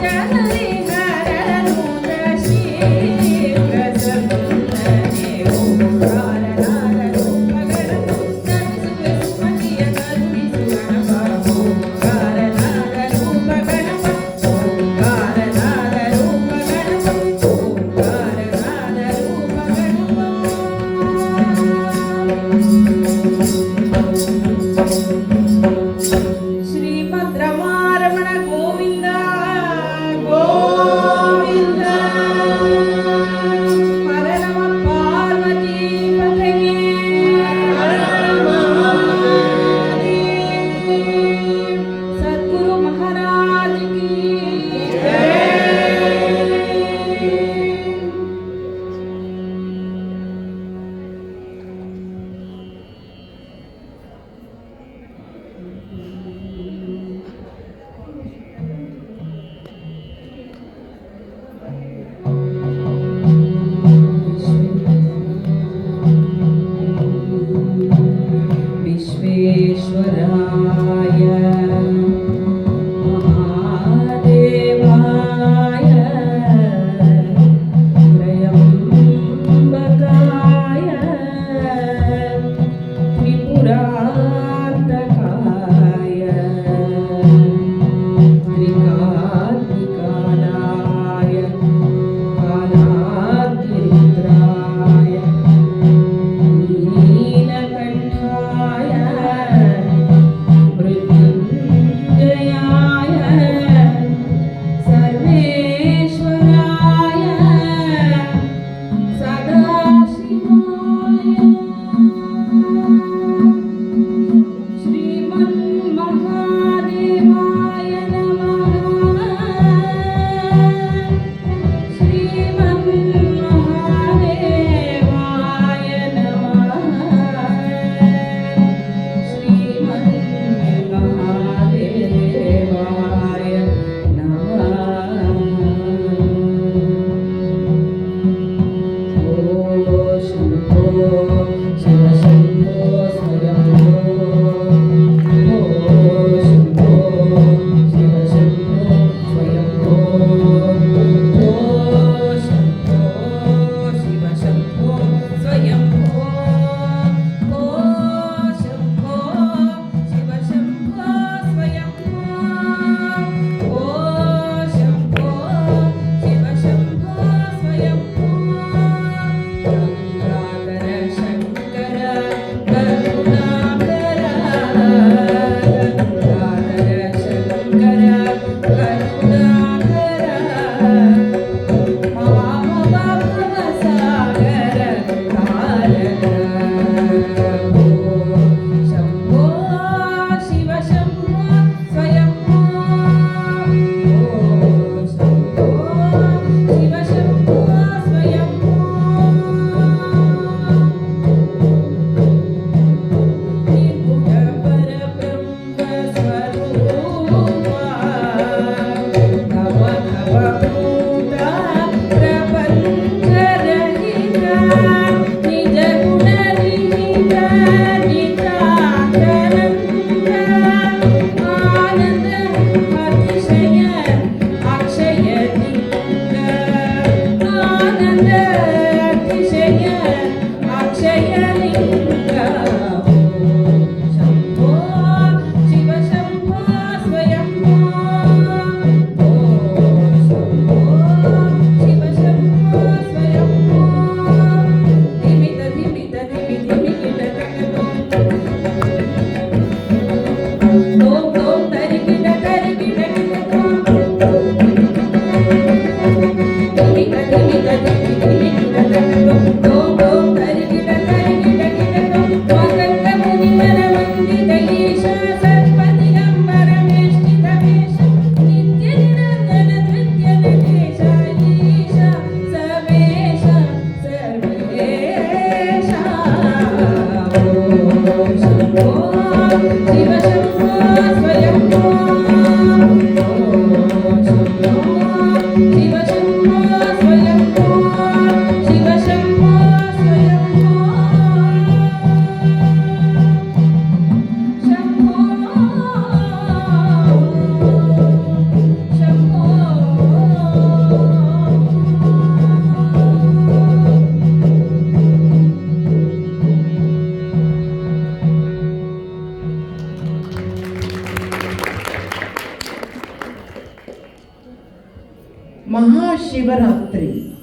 Jana Maha Shivaratri,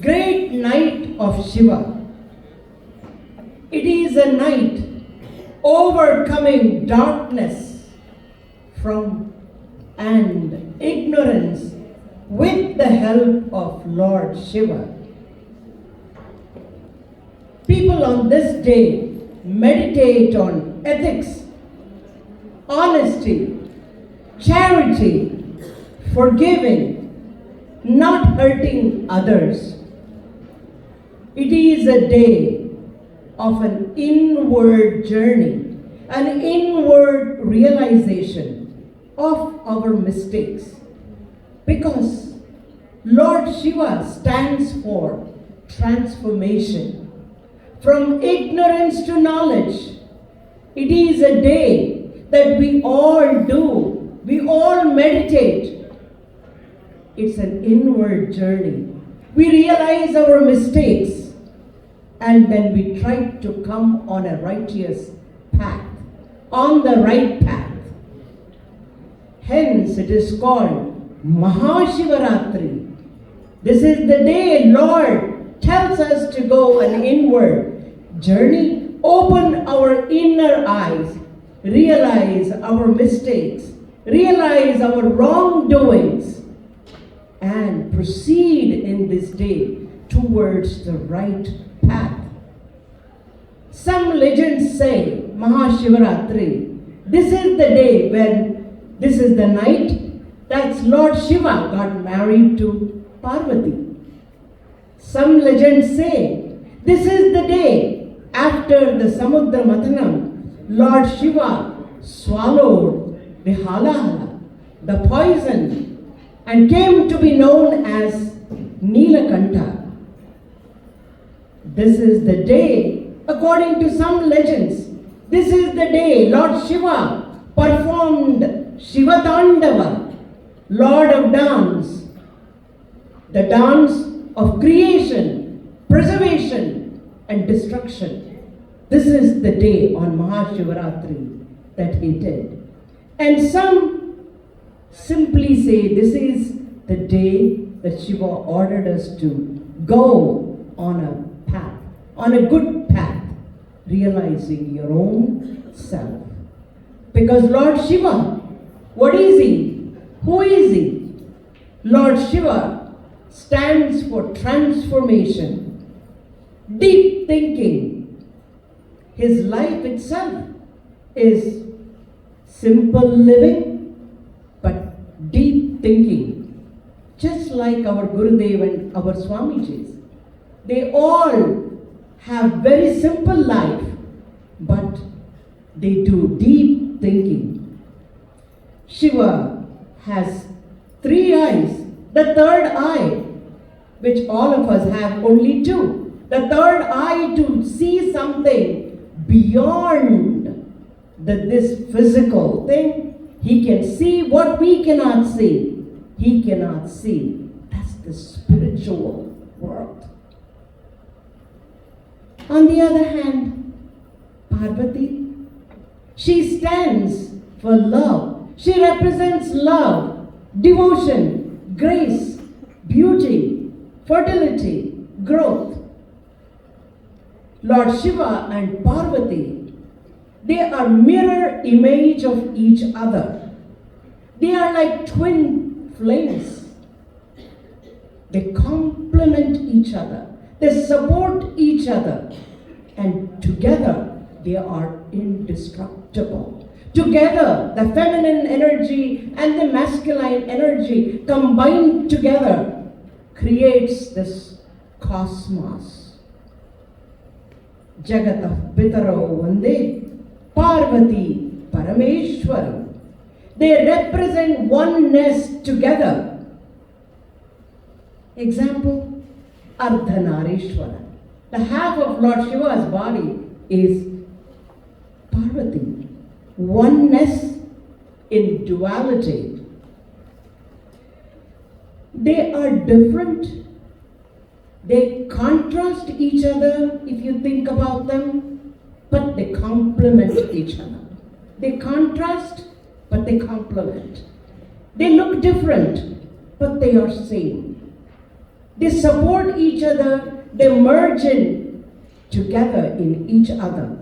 great night of Shiva. It is a night overcoming darkness and ignorance with the help of Lord Shiva. People on this day meditate on ethics, honesty, charity, forgiving, not hurting others. It is a day of an inward journey, an inward realization of our mistakes. Because Lord Shiva stands for transformation. From ignorance to knowledge. It is a day that we all do. We all meditate. It's an inward journey. We realize our mistakes and then we try to come on a righteous path, on the right path. Hence it is called Maha Shivaratri. This is the day Lord tells us to go an inward journey, open our inner eyes, realize our mistakes, realize our wrongdoings, and proceed in this day towards the right path. Some legends say, Maha Shivaratri, this is the day when, this is the night that Lord Shiva got married to Parvati. Some legends say, this is the day after the Samudra Mathanam, Lord Shiva swallowed the halahala, the poison, and came to be known as Nilakanta. This is the day, according to some legends, this is the day Lord Shiva performed Shivatandava, Lord of Dance, the dance of creation, preservation, and destruction. This is the day on Mahashivaratri that he did. And some simply say this is the day that Shiva ordered us to go on a path, on a good path, realizing your own self. Because Lord Shiva, what is he? Who is he? Lord Shiva stands for transformation, deep thinking. His life itself is simple living, but deep thinking. Just like our Gurudev and our Swamijis. They all have very simple life, but they do deep thinking. Shiva has 3 eyes. The third eye, which all of us have only 2. The third eye to see something beyond this physical thing. He can see what we cannot see. He cannot see. That's the spiritual world. On the other hand, Parvati, she stands for love. She represents love, devotion, grace, beauty, fertility, growth. Lord Shiva and Parvati, they are mirror image of each other. They are like twin flames. They complement each other. They support each other. And together, they are indestructible. Together, the feminine energy and the masculine energy combined together creates this cosmos. Jagatah Pitaro Vande, Parvati Parameshwaram. They represent oneness together. Example, Ardhanarishwara. The half of Lord Shiva's body is Parvati. Oneness in duality. They are different. They contrast each other if you think about them, but they complement each other. They contrast, but they complement. They look different, but they are same. They support each other, they merge in together in each other.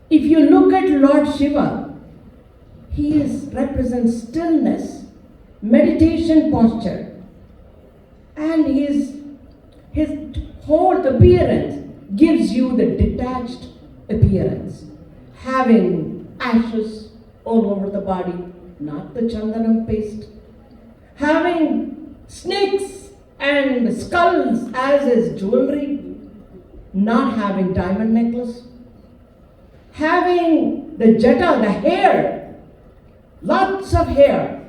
If you look at Lord Shiva, he represents stillness, meditation posture, and his whole appearance gives you the detached appearance, having ashes all over the body, not the chandanam paste, having snakes and skulls as his jewelry, not having diamond necklace, having the jata, the hair, lots of hair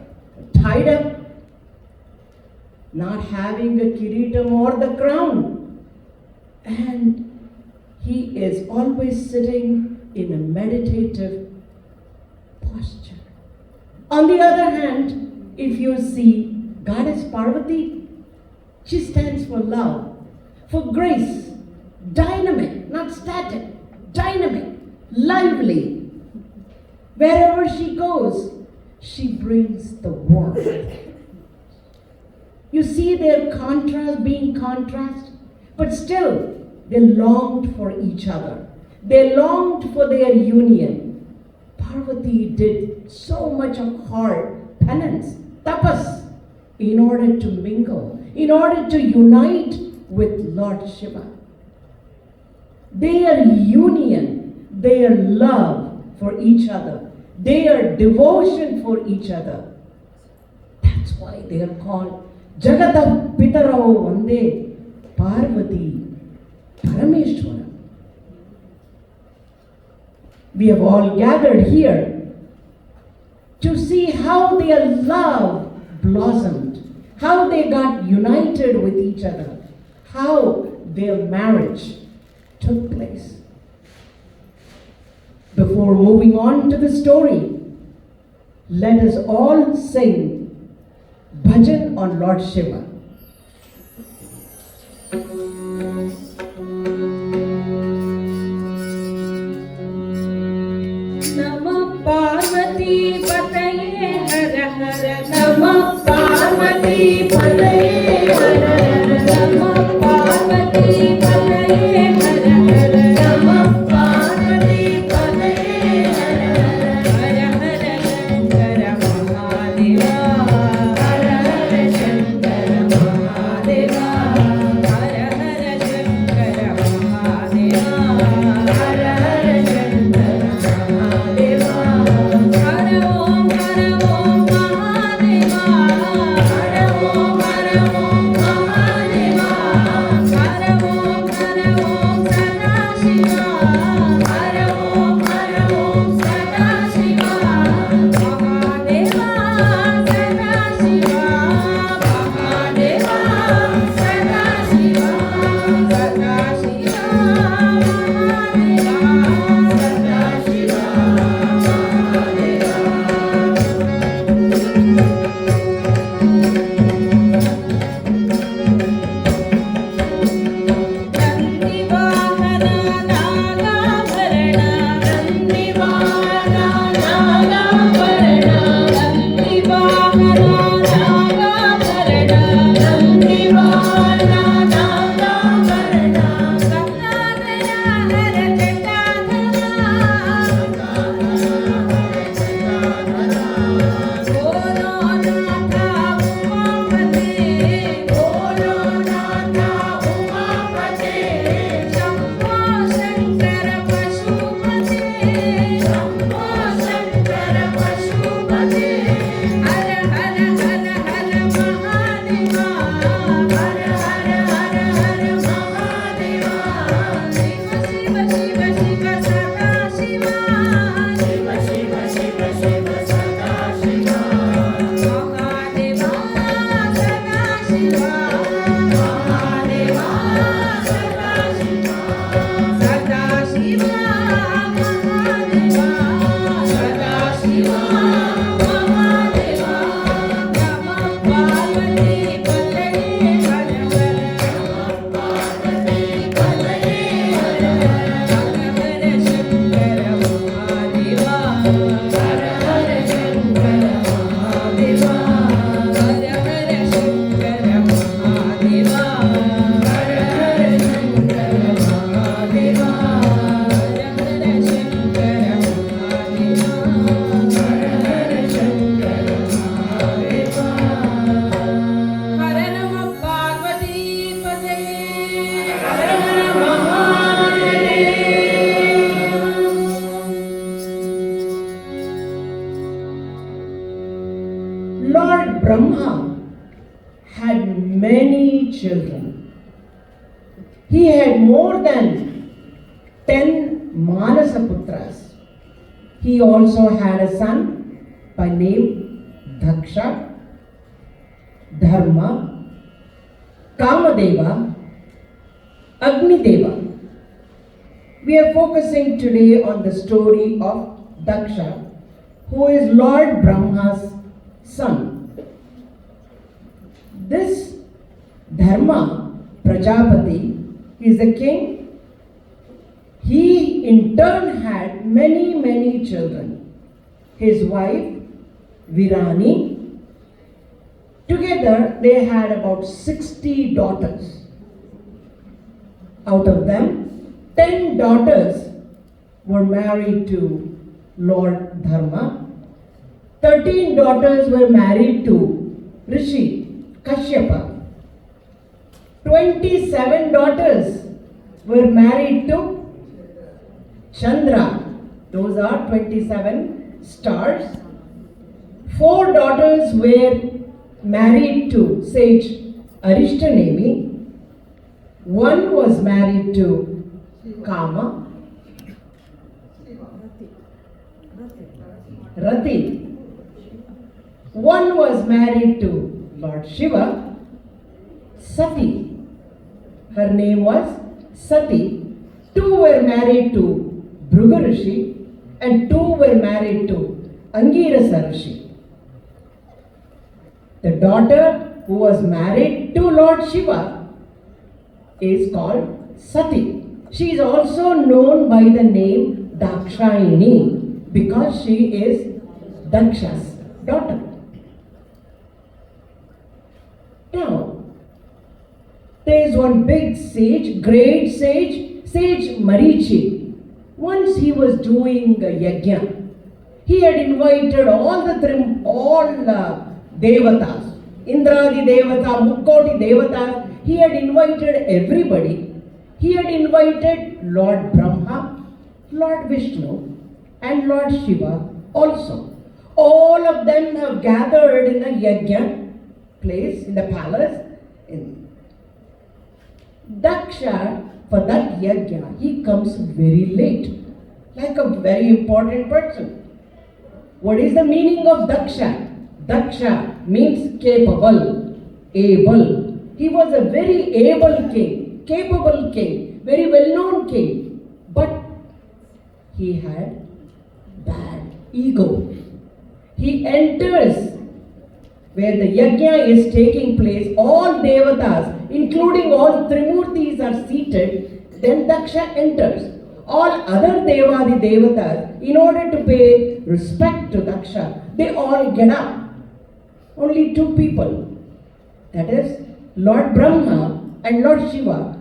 tied up, not having a kiritam or the crown, and he is always sitting in a meditative posture. On the other hand, if you see Goddess Parvati, she stands for love, for grace, dynamic, not static, dynamic, lively. Wherever she goes, she brings the warmth. You see their contrast being contrast, but still they longed for each other. They longed for their union. Parvati did so much of hard penance, tapas, in order to mingle, in order to unite with Lord Shiva. Their union, their love for each other, their devotion for each other. That's why they are called Jagata Pitarao Vande Parvati Parameshwara. We have all gathered here to see how their love blossomed, how they got united with each other, how their marriage took place. Before moving on to the story, let us all sing Bhajan on Lord Shiva. Namah Parvati Pataye Hara Hara. Namah Parvati Pataye Hara Hara. Namah Parvati Pataye Hara Hara. Namah Parvati Pataye Hara Hara. Hara Hara Shankara Mahadeva. Hara Hara Shankara Mahadeva. Hara Hara Shankara Mahadeva. Hara Hara Shankara Mahadeva. Hara Om Mahadeva. Hara Om Mahadeva. Lord Brahma had many children. He had more than 10 Manasa Putras. He also had a son by name Daksha, Dharma, Kamadeva, Agnideva. We are focusing today on the story of Daksha, who is Lord Brahma's son. This Dharma, Prajapati, is a king. He in turn had many children. His wife, Virani, together they had about 60 daughters. Out of them, 10 daughters were married to Lord Dharma. 13 daughters were married to Rishi Kashyapa. 27 daughters were married to Chandra. Those are 27 stars. 4 daughters were married to sage Arishtanemi. 1 was married to Kama. Rati. 1 was married to Lord Shiva. Sati. Her name was Sati. 2 were married to Bhrugu Rishi and 2 were married to Angirasa Rishi. The daughter who was married to Lord Shiva is called Sati. She is also known by the name Dakshayani because she is Daksha's daughter. Now, there is one big sage, great sage, Sage Marichi. Once he was doing a yajna. He had invited all devatas, Indradi Devata, Mukkoti Devatas. He had invited everybody. He had invited Lord Brahma, Lord Vishnu, and Lord Shiva also. All of them have gathered in a yajna place, in the palace. Daksha, for that yajna, he comes very late, like a very important person. What is the meaning of Daksha? Daksha means capable, able. He was a very able king, capable king, very well-known king. But he had bad ego. He enters where the yajna is taking place, all devatas, including all Trimurtis are seated, then Daksha enters. All other devadi devatas, in order to pay respect to Daksha, they all get up. Only 2 people, that is Lord Brahma and Lord Shiva,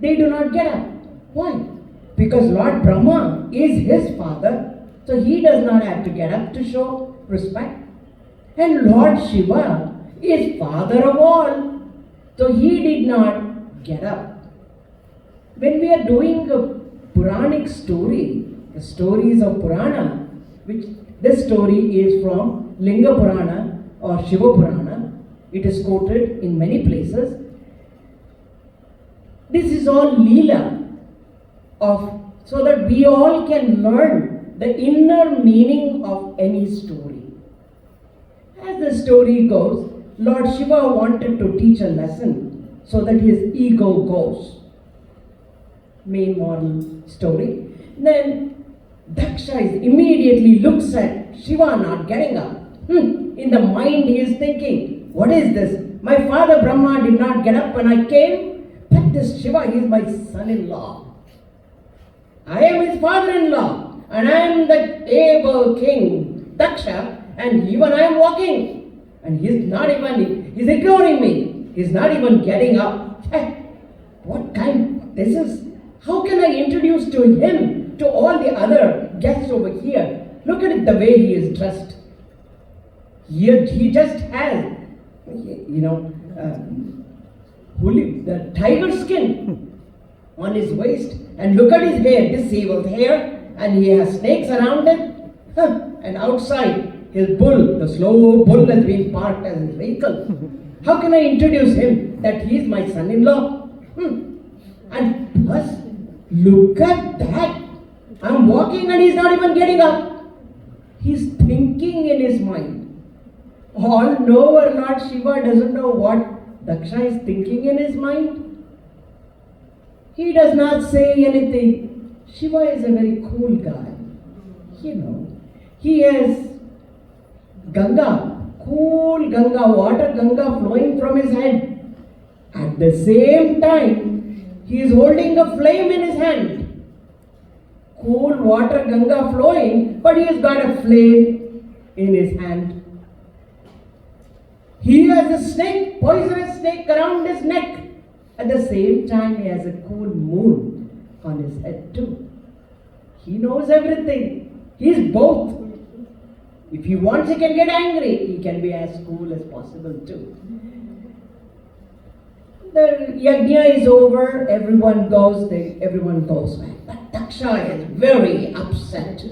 they do not get up. Why? Because Lord Brahma is his father, so he does not have to get up to show respect. And Lord Shiva is father of all, so he did not get up. When we are doing a Puranic story, the stories of Purana, which this story is from Linga Purana or Shiva Purana, it is quoted in many places. This is all Leela so that we all can learn the inner meaning of any story. As the story goes, Lord Shiva wanted to teach a lesson so that his ego goes. Main moral story. Then Daksha immediately looks at Shiva not getting up. In the mind he is thinking, what is this? My father Brahma did not get up when I came, but this Shiva, he is my son-in-law. I am his father-in-law and I am the able king, Daksha, and even I am walking. And he's ignoring me. He's not even getting up. What kind? This is, how can I introduce to him, to all the other guests over here? Look at it, the way he is dressed. He just has, the tiger skin on his waist. And look at his hair, this evil hair. And he has snakes around it. And outside, his bull, the slow bull has been parked as his vehicle. How can I introduce him that he is my son-in-law? And plus, look at that. I'm walking and he's not even getting up. He's thinking in his mind. All know or Lord Shiva doesn't know what Daksha is thinking in his mind. He does not say anything. Shiva is a very cool guy. He has Ganga, cool Ganga, water Ganga flowing from his head. At the same time, he is holding a flame in his hand. Cool water Ganga flowing, but he has got a flame in his hand. He has a snake, poisonous snake around his neck. At the same time, he has a cool moon on his head too. He knows everything. He is both. If he wants, he can get angry. He can be as cool as possible too. The yajna is over. Everyone goes back. But Daksha is very upset.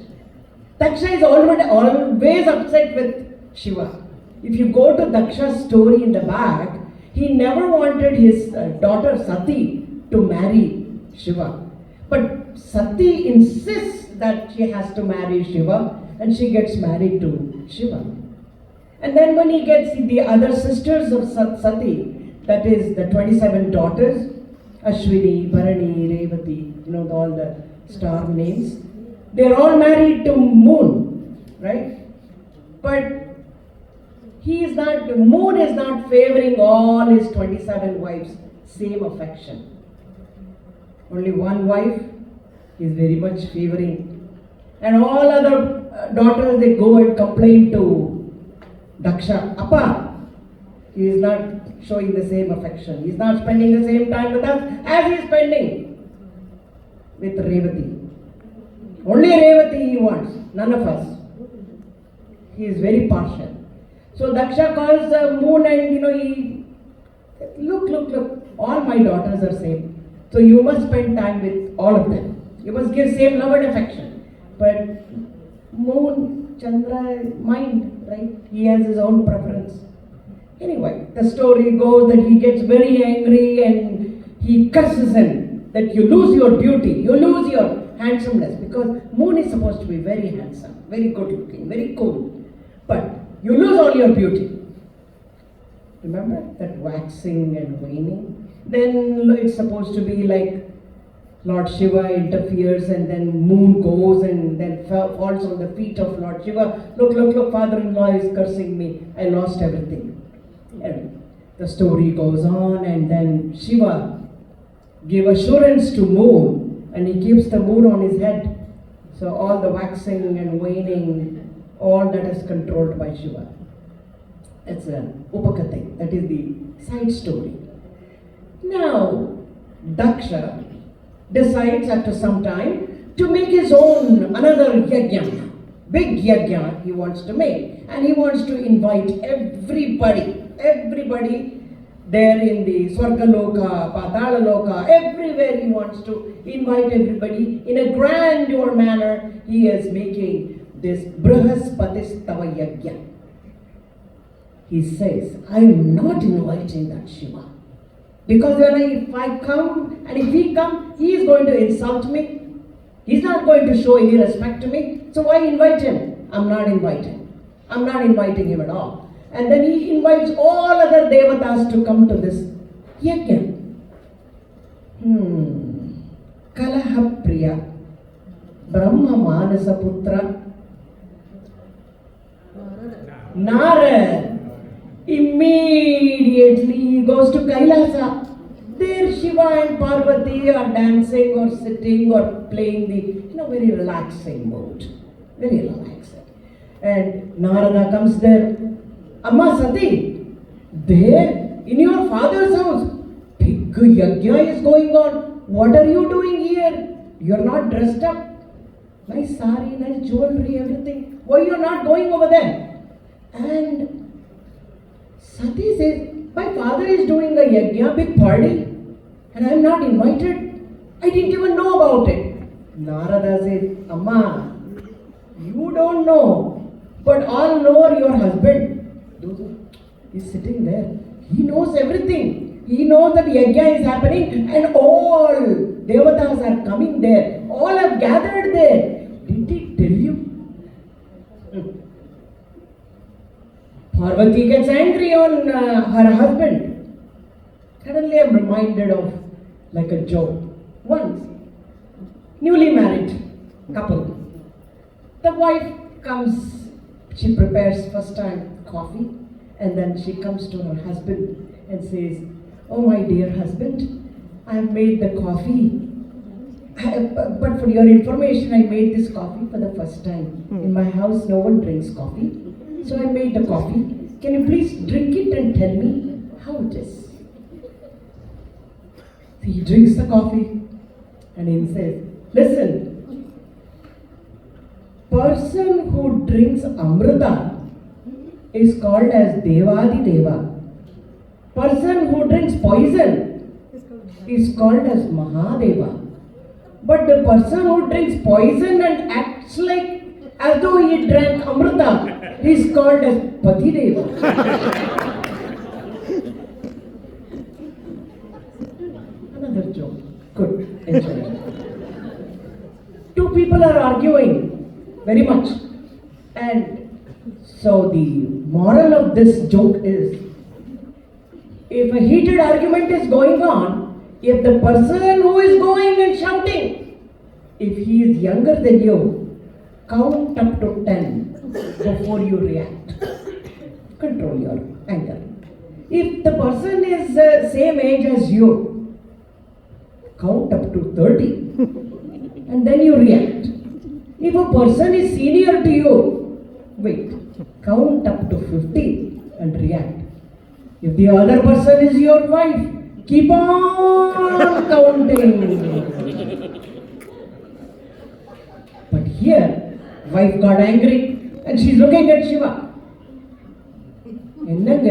Daksha is always upset with Shiva. If you go to Daksha's story in the back, he never wanted his daughter Sati to marry Shiva. But Sati insists that she has to marry Shiva, and she gets married to Shiva. And then when he gets the other sisters of Sati, that is the 27 daughters, Ashwini, Bharani, Revati, all the star names, they're all married to Moon, right? But Moon is not favoring all his 27 wives same affection. Only one wife is very much favoring. And all other daughters, they go and complain to Daksha. Appa, he is not showing the same affection. He is not spending the same time with us as he is spending with Revati. Only Revati he wants, none of us. He is very partial. So Daksha calls the moon and he, look, all my daughters are same. So you must spend time with all of them. You must give same love and affection. But moon, Chandra, mind, right? He has his own preference. Anyway, the story goes that he gets very angry and he curses him that you lose your beauty, you lose your handsomeness, because moon is supposed to be very handsome, very good looking, very cool. But you lose all your beauty. Remember that waxing and waning? Then it's supposed to be like Lord Shiva interferes and then moon goes and then falls on the feet of Lord Shiva. Look, father-in-law is cursing me. I lost everything. And the story goes on and then Shiva gave assurance to moon and he keeps the moon on his head. So all the waxing and waning, all that is controlled by Shiva. That's an upakate, that is the side story. Now, Daksha decides after some time to make his own another yajna, big yajna he wants to make, and he wants to invite everybody there in the Swargaloka, Patalaloka, everywhere he wants to invite everybody in a grandeur manner. He is making this Brihaspatistava yajna. He says, I am not inviting that Shiva. Because if I come, and if he comes, he is going to insult me. He is not going to show any respect to me. So why invite him? I'm not inviting him at all. And then he invites all other devatas to come to this yajna. Kalahapriya, Brahma Manasa Putra, Narad. Immediately he goes to Kailasa. There Shiva and Parvati are dancing or sitting or playing the, very relaxing mood. Very relaxing. And Narada comes there. Amma Sati, there in your father's house, big yajna is going on. What are you doing here? You're not dressed up. Nice sari, nice jewelry, everything. Why you're not going over there? And Sati says, my father is doing a yajna, big party, and I am not invited. I didn't even know about it. Narada says, Amma, you don't know, But all know your husband. He's sitting there. He knows everything. He knows that yajna is happening and all devatas are coming there. All have gathered there. Didn't he tell you? Parvati gets angry on her husband. Suddenly I'm reminded of like a joke. Once, newly married couple. The wife comes, she prepares first time coffee, and then she comes to her husband and says, "Oh my dear husband, I have made the coffee. But for your information, I made this coffee for the first time. In my house, no one drinks coffee. So I made the coffee. Can you please drink it and tell me how it is?" He drinks the coffee and he says, "Listen, person who drinks Amrita is called as Devadi Deva. Person who drinks poison is called as Mahadeva. But the person who drinks poison and acts like as though he drank Amrita is called as Pati Deva." Another joke. Good. Enjoy. Two people are arguing very much. And so the moral of this joke is, if a heated argument is going on, if the person who is going and shouting, if he is younger than you, count up to 10 before you react. Control your anger. If the person is same age as you, count up to 30 and then you react. If a person is senior to you, wait, count up to 50 and react. If the other person is your wife, keep on counting. But here, wife got angry and she's looking at Shiva. என்னங்க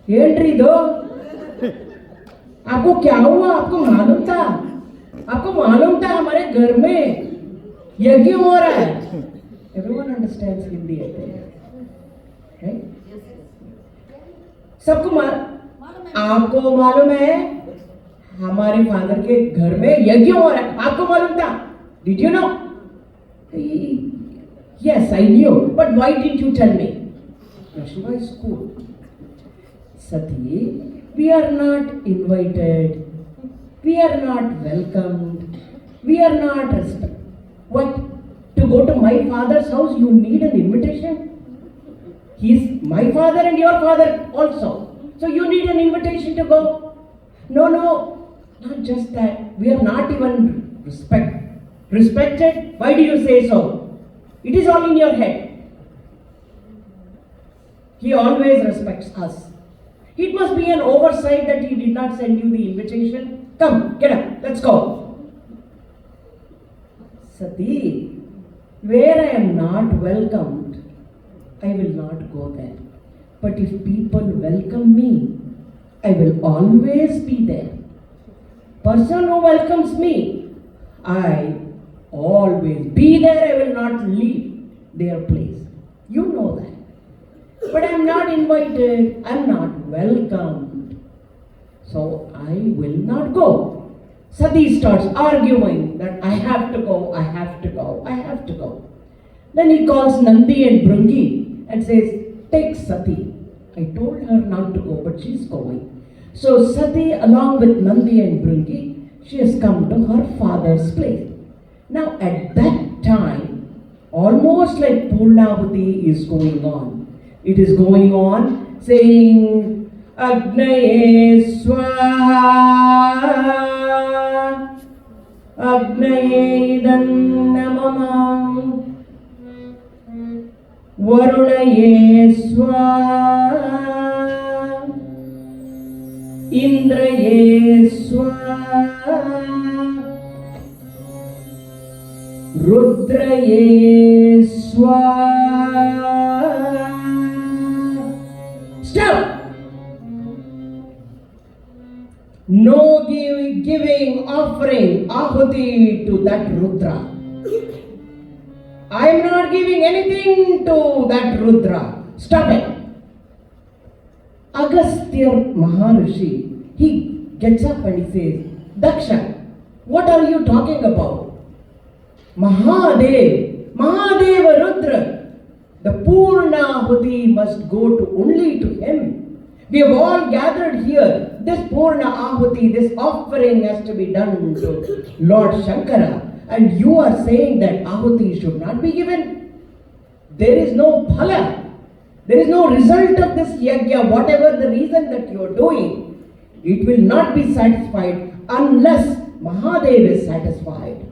entry दो, आपको क्या हुआ? आपको मालूम था हमारे घर में यज्ञ हो रहा है. Everyone understands Hindi, I think. Right? सबको आपको मालूम है हमारे फादर के घर में यज्ञ हो रहा है. आपको मालूम था? Did you know? Yes, I knew. But why didn't you tell me? Shiva is cool. Sati, we are not invited. We are not welcomed. We are not respected. What? To go to my father's house, you need an invitation? He's my father and your father also. So you need an invitation to go? No, not just that. We are not even respected. Why do you say so? It is all in your head. He always respects us. It must be an oversight that he did not send you the invitation. Come, get up, let's go. Sati, where I am not welcomed, I will not go there. But if people welcome me, I will always be there. Person who welcomes me, I always be there. I will not leave their place. You know that. But I am not invited. I am not welcomed. So I will not go. Sati starts arguing that I have to go. Then he calls Nandi and Bhringi and says, take Sati. I told her not to go, but she's going. So Sati, along with Nandi and Bhringi, she has come to her father's place. Now at that time, almost like Purnahuti is going on. It is going on saying, Agnaye Swaha, Agnaye Dannamama, Varunaye Swaha, Indraye Swaha, Rudraye Swaha. Stop! No giving offering, ahuti to that Rudra. I am not giving anything to that Rudra. Stop it. Agastya Maharishi, he gets up and he says, Daksha, what are you talking about? Mahadeva Rudra, the Purnahuti must go to only to him. We have all gathered here. This Purna Ahuti, this offering has to be done to Lord Shankara. And you are saying that Ahuti should not be given. There is no phala. There is no result of this yajna, whatever the reason that you are doing. It will not be satisfied unless Mahadev is satisfied.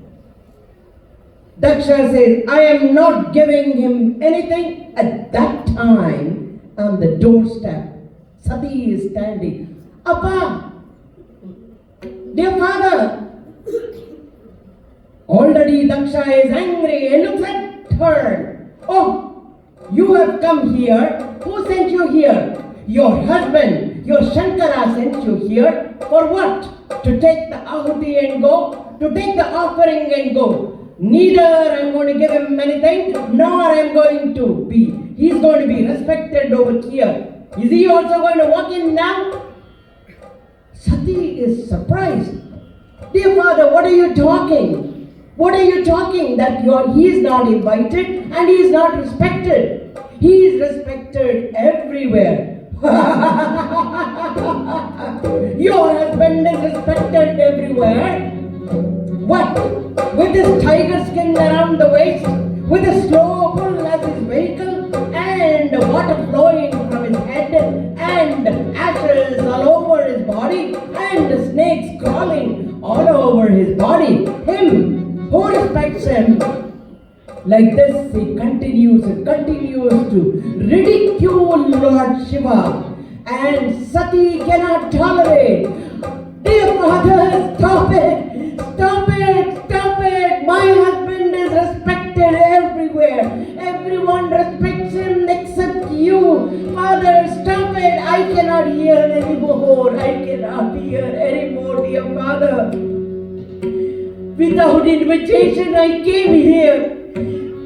Daksha says, I am not giving him anything. At that time, on the doorstep, Sati is standing. Appa, dear father. Already Daksha is angry. He looks at her. Oh, you have come here. Who sent you here? Your husband, your Shankara sent you here. For what? To take the ahuti and go? To take the offering and go? Neither I am going to give him anything, nor I am going to be. He is going to be respected over here. Is he also going to walk in now? Sati is surprised. Dear father, what are you talking? What are you talking? That he is not invited and he is not respected. He is respected everywhere. Your husband is respected everywhere. What? With his tiger skin around the waist, with a slow pull as his vehicle, and water flowing from his head, and ashes all over his body, and snakes crawling all over his body. Him, who respects him? Like this, he continues to ridicule Lord Shiva, and Sati cannot tolerate. Dear father, stop it! Stop it! Stop it! My husband is respected everywhere. Everyone respects him except you. Father, stop it! I cannot hear anymore. I cannot hear anymore, dear father. Without invitation, I came here.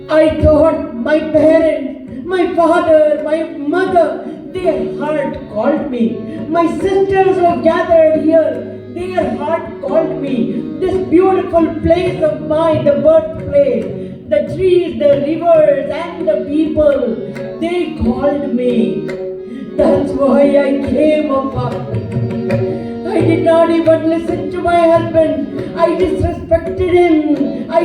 I thought my parents, my father, my mother, their heart called me. My sisters were gathered here. Their heart called me. This beautiful place of mine, the birthplace, the trees, the rivers, and the people, they called me. That's why I came up. I did not even listen to my husband. I disrespected him. I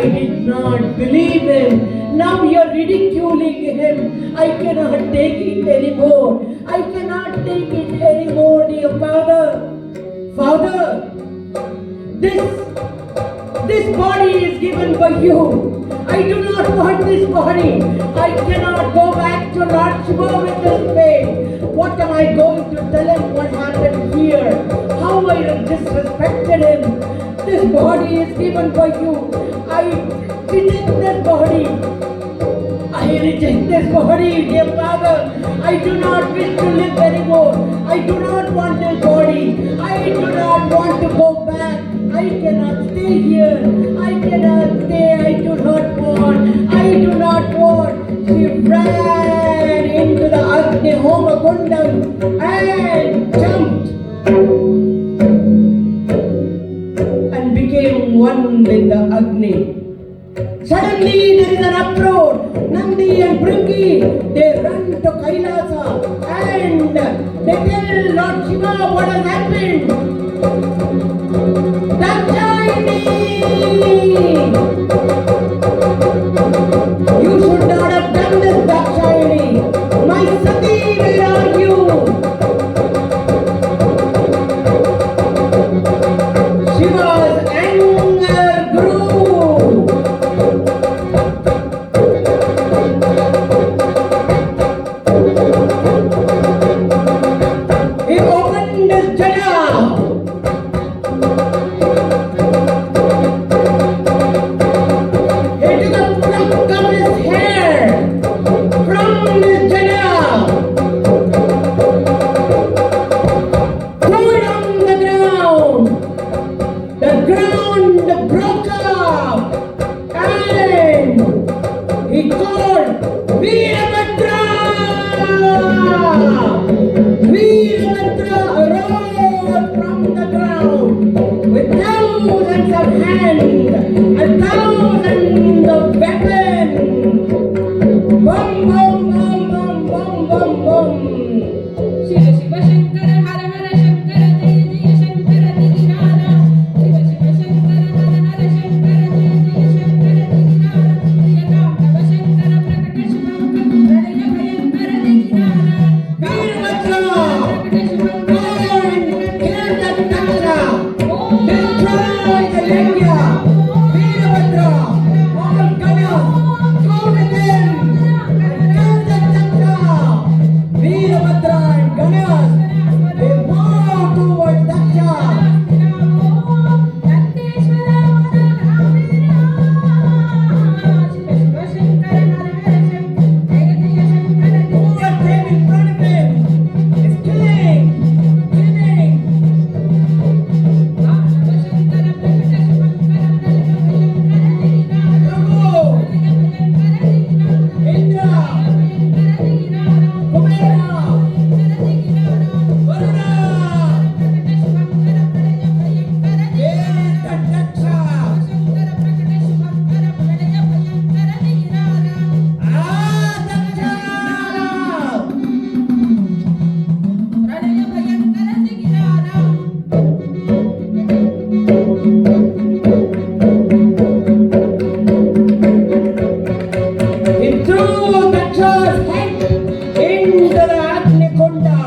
did not believe him. Now you are ridiculing him. I cannot take it anymore. I cannot take it anymore, dear father. Father, this body is given by you. I do not want this body. I cannot go back to Lord Shiva with this pain. What am I going to tell him what happened here? How I disrespected him. This body is given by you. I reject this body. I reject this body, dear father. I do not wish to live anymore. I do not want this body. I do not want to go back. I cannot stay here. I cannot stay. I do not want. She ran into the Agni Homa Kundam and jumped and became one with the Agni. Suddenly there is an uproar. Nandi and Bringi, they run to Kailasa and they tell Lord Shiva what has happened. Dakshayani! You should not have done this, Dakshayani. My Sati, where are you? Shiva's anger grew. He opened his jada. He took a pluck of his hair from his jada Lord Veerabhadra! Veerabhadra arose from the ground with thousands of hands and thousands of weapons. Bum, bum, bum, bum, bum, bum, bum. Shiva Shiva Shankara Hara Hara Shankara Jaya Jaya Shankara Dinara. Shiva Shiva Shankara Hara Hara Shankara Jaya Jaya Shankara Dinara. Priyakamba Shankara Prakata Shivam Pranaya Bhayankara Dinara. Veerabhadra! Prakata Shivam Kill the Daksha! Destroy the Yajna! Veerabhadra! All Ganas! Go with them! Kill the Daksha! Veerabhadra and Ganas! They walk towards Daksha! Overcame in front of him! He's killing! Killing! Prabhu! Indra! Kumera! Varuna! Where is the Daksha? Daksha! He threw Daksha's head into the Agnikunda.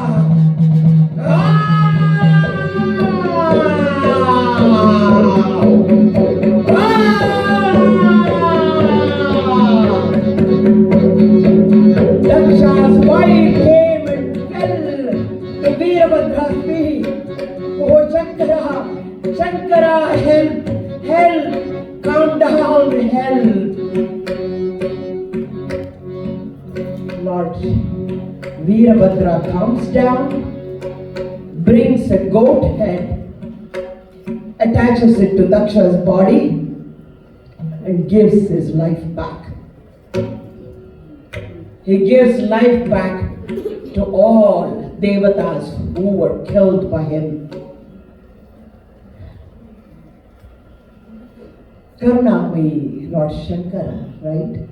Daksha's wife came and fell to Veerabhadra's feet. Oh Shankara, Shankara, help, help, calm down, help. Lord Veerabhadra calms down, brings a goat head, attaches it to Daksha's body, and gives his life back. He gives life back to all devatas who were killed by him. Karunamai, Lord Shankara, right?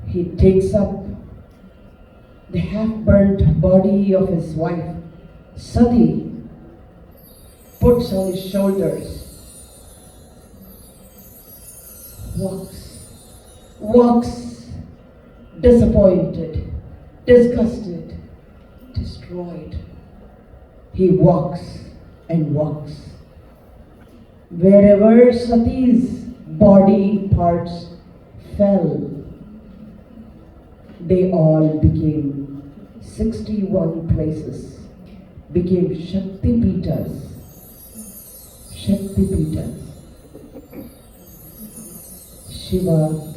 He takes up the half-burnt body of his wife, Sati, puts on his shoulders, walks, disappointed, disgusted, destroyed. He walks and walks. Wherever Sati's body parts fell, they all became 61 places, became Shakti Pitas. Shakti Pitas. Shiva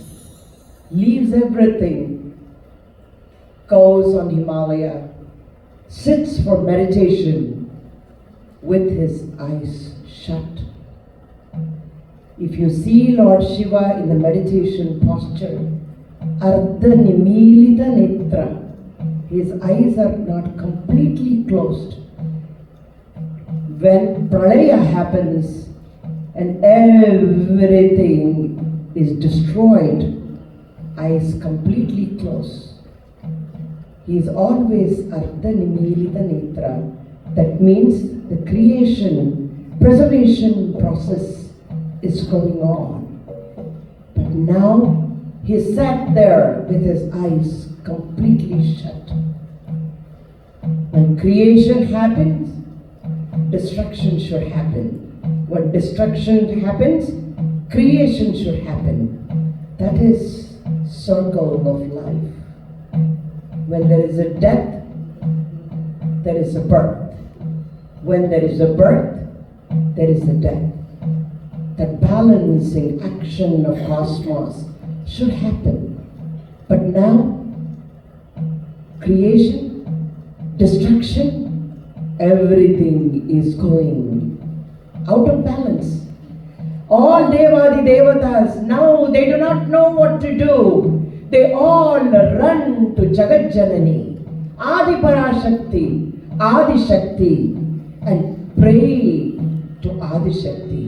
leaves everything, goes on Himalaya, sits for meditation with his eyes shut. If you see Lord Shiva in the meditation posture, Ardha Nimilita Netra, his eyes are not completely closed. When Pralaya happens and everything is destroyed, eyes completely closed. He is always Ardha Nimilita Netra. That means the creation, preservation process is going on. But now he sat there with his eyes completely shut. When creation happens, destruction should happen. When destruction happens, creation should happen. That is circle of life. When there is a death, there is a birth. When there is a birth, there is a death. That balancing action of cosmos should happen. But now, creation, destruction, everything is going out of balance. All Devadi Devatas, now they do not know what to do. they all run to Jagat Janani, Adi Parashakti, Adi Shakti, and pray to Adi Shakti.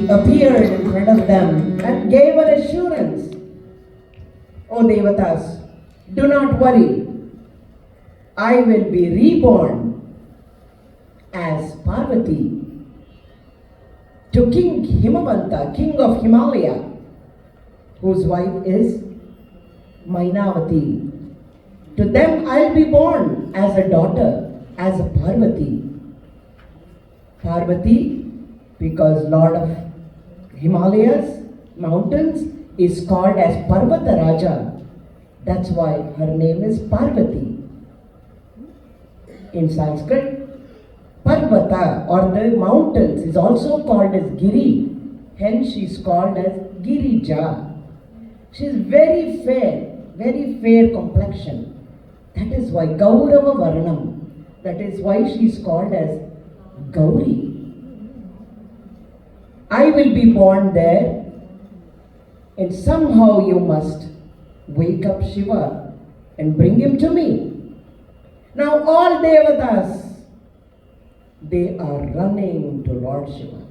Appeared in front of them and gave an assurance. O Devatas, do not worry. I will be reborn as Parvati to King Himavanta, king of Himalaya, whose wife is Mainavati. To them I'll be born as a daughter, as a Parvati. Parvati, because Lord of Himalayas, mountains, is called as Parvata Raja. That's why her name is Parvati. In Sanskrit, Parvata or the mountains is also called as Giri. Hence she is called as Girija. She is very fair complexion. That is why Gaurava Varnam. That is why she is called as Gauri. I will be born there, and somehow you must wake up Shiva and bring him to me. Now all Devatas, they are running to Lord Shiva.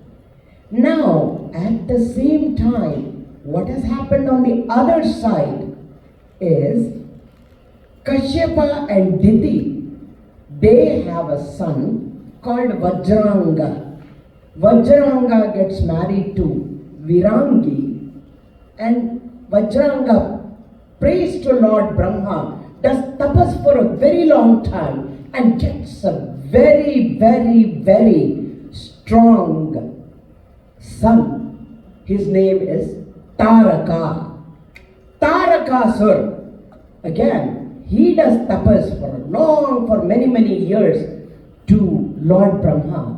Now at the same time, what has happened on the other side is Kashyapa and Diti, they have a son called Vajranga. Vajranga gets married to Virangi, and Vajranga prays to Lord Brahma, does tapas for a very long time and gets a very strong son. His name is Taraka. Tarakasura. Again, he does tapas for many years to Lord Brahma.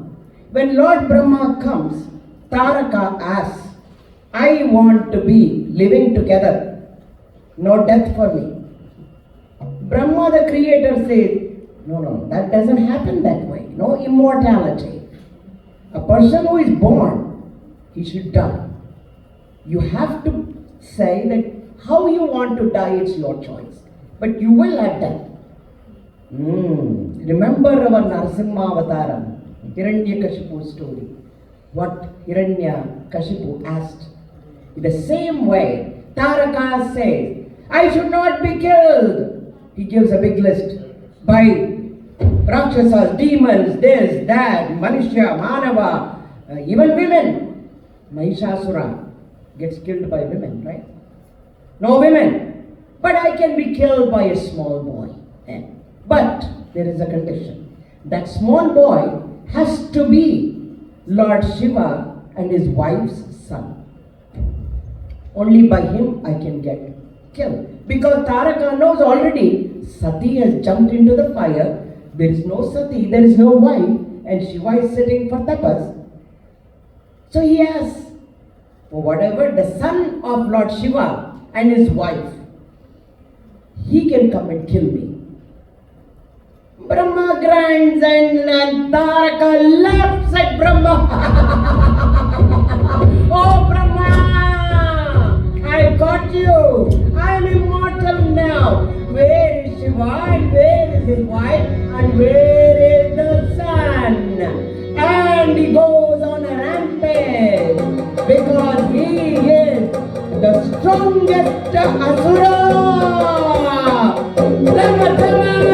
When Lord Brahma comes, Taraka asks, I want to be living together. No death for me. Brahma the creator says, no, that doesn't happen that way. No immortality. A person who is born, he should die. You have to say that how you want to die, it's your choice. But you will have death. Remember our Narasimha Avataram. Hiranyakashipu's story. What Hiranyakashipu asked. In the same way, Taraka says, I should not be killed. He gives a big list. By Rakshasas, demons, this, that, Manushya, Manava, even women. Mahishasura gets killed by women, right? No women. But I can be killed by a small boy. But there is a condition. That small boy has to be Lord Shiva and his wife's son. Only by him I can get killed. Because Taraka knows already Sati has jumped into the fire. There is no Sati, there is no wife, and Shiva is sitting for tapas. So he has, for whatever, the son of Lord Shiva and his wife, he can come and kill me. Brahma grinds and Taraka laughs at Brahma. Oh Brahma, I got you. I am immortal now. Where is Shiva and where is his wife and where is the son? And he goes on a rampage because he is the strongest asura. Dhamma, Dhamma!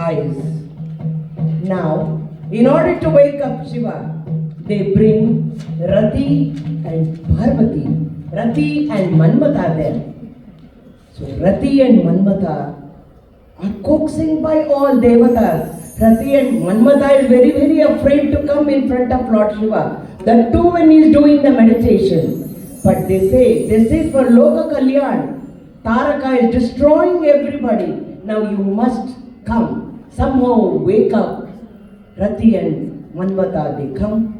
eyes. Now, in order to wake up Shiva, they bring Rati and Parvati, Rati and Manmata there. So Rati and Manmata are coaxing by all devatas. Rati and Manmata is very, very afraid to come in front of Lord Shiva. That too when he is doing the meditation. But they say, this is for Loka Kalyan. Taraka is destroying everybody. Now you must come. Somehow wake up. Rati and Manmata, they come.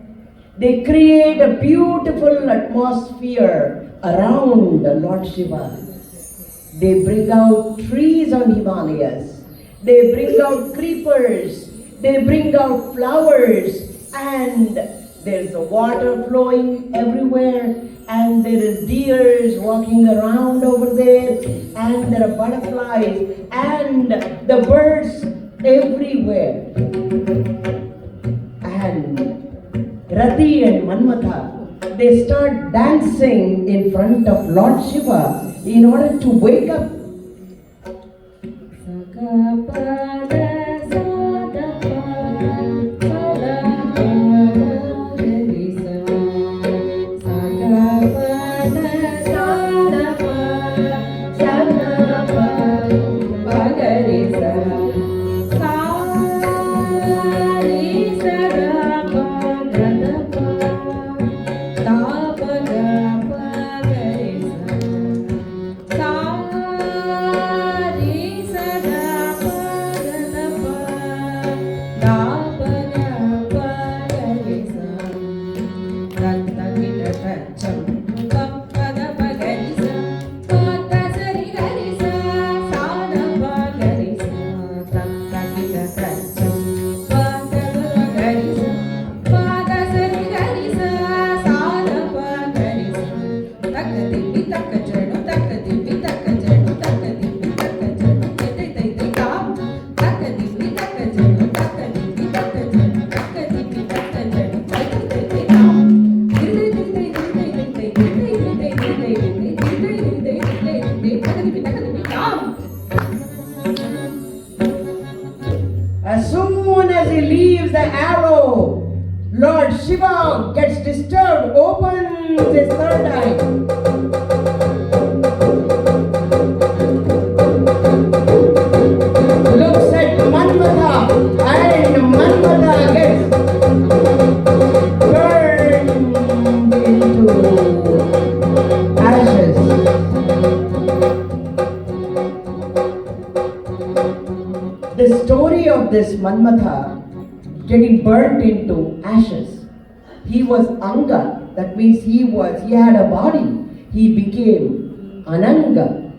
They create a beautiful atmosphere around Lord Shiva. They bring out trees on Himalayas. They bring out creepers. They bring out flowers. And there's a water flowing everywhere. And there is deers walking around over there. And there are butterflies. And the birds everywhere. And Rati and Manmata, they start dancing in front of Lord Shiva in order to wake up. As soon as he leaves the arrow, Lord Shiva gets disturbed, opens his third eye. Looks at Manmata, and Manmata gets turned into ashes. The story of this Manmata getting burnt into ashes. He was Anga, that means he had a body. He became Ananga.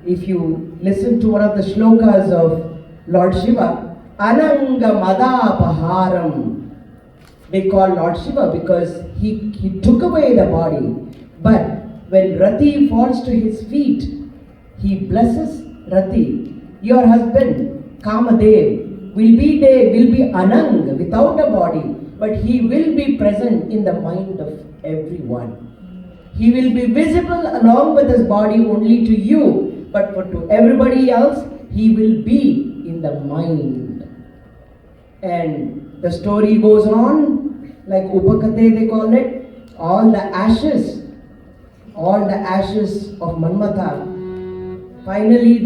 If you listen to one of the shlokas of Lord Shiva, Ananga Madapaharam. They call Lord Shiva because he took away the body. But when Rati falls to his feet, he blesses Rati. Your husband, Kamadev, will be Anang without a body, but he will be present in the mind of everyone. He will be visible along with his body only to you, but to everybody else, he will be in the mind. And the story goes on, like Upakate they call it, all the ashes of Manmata, finally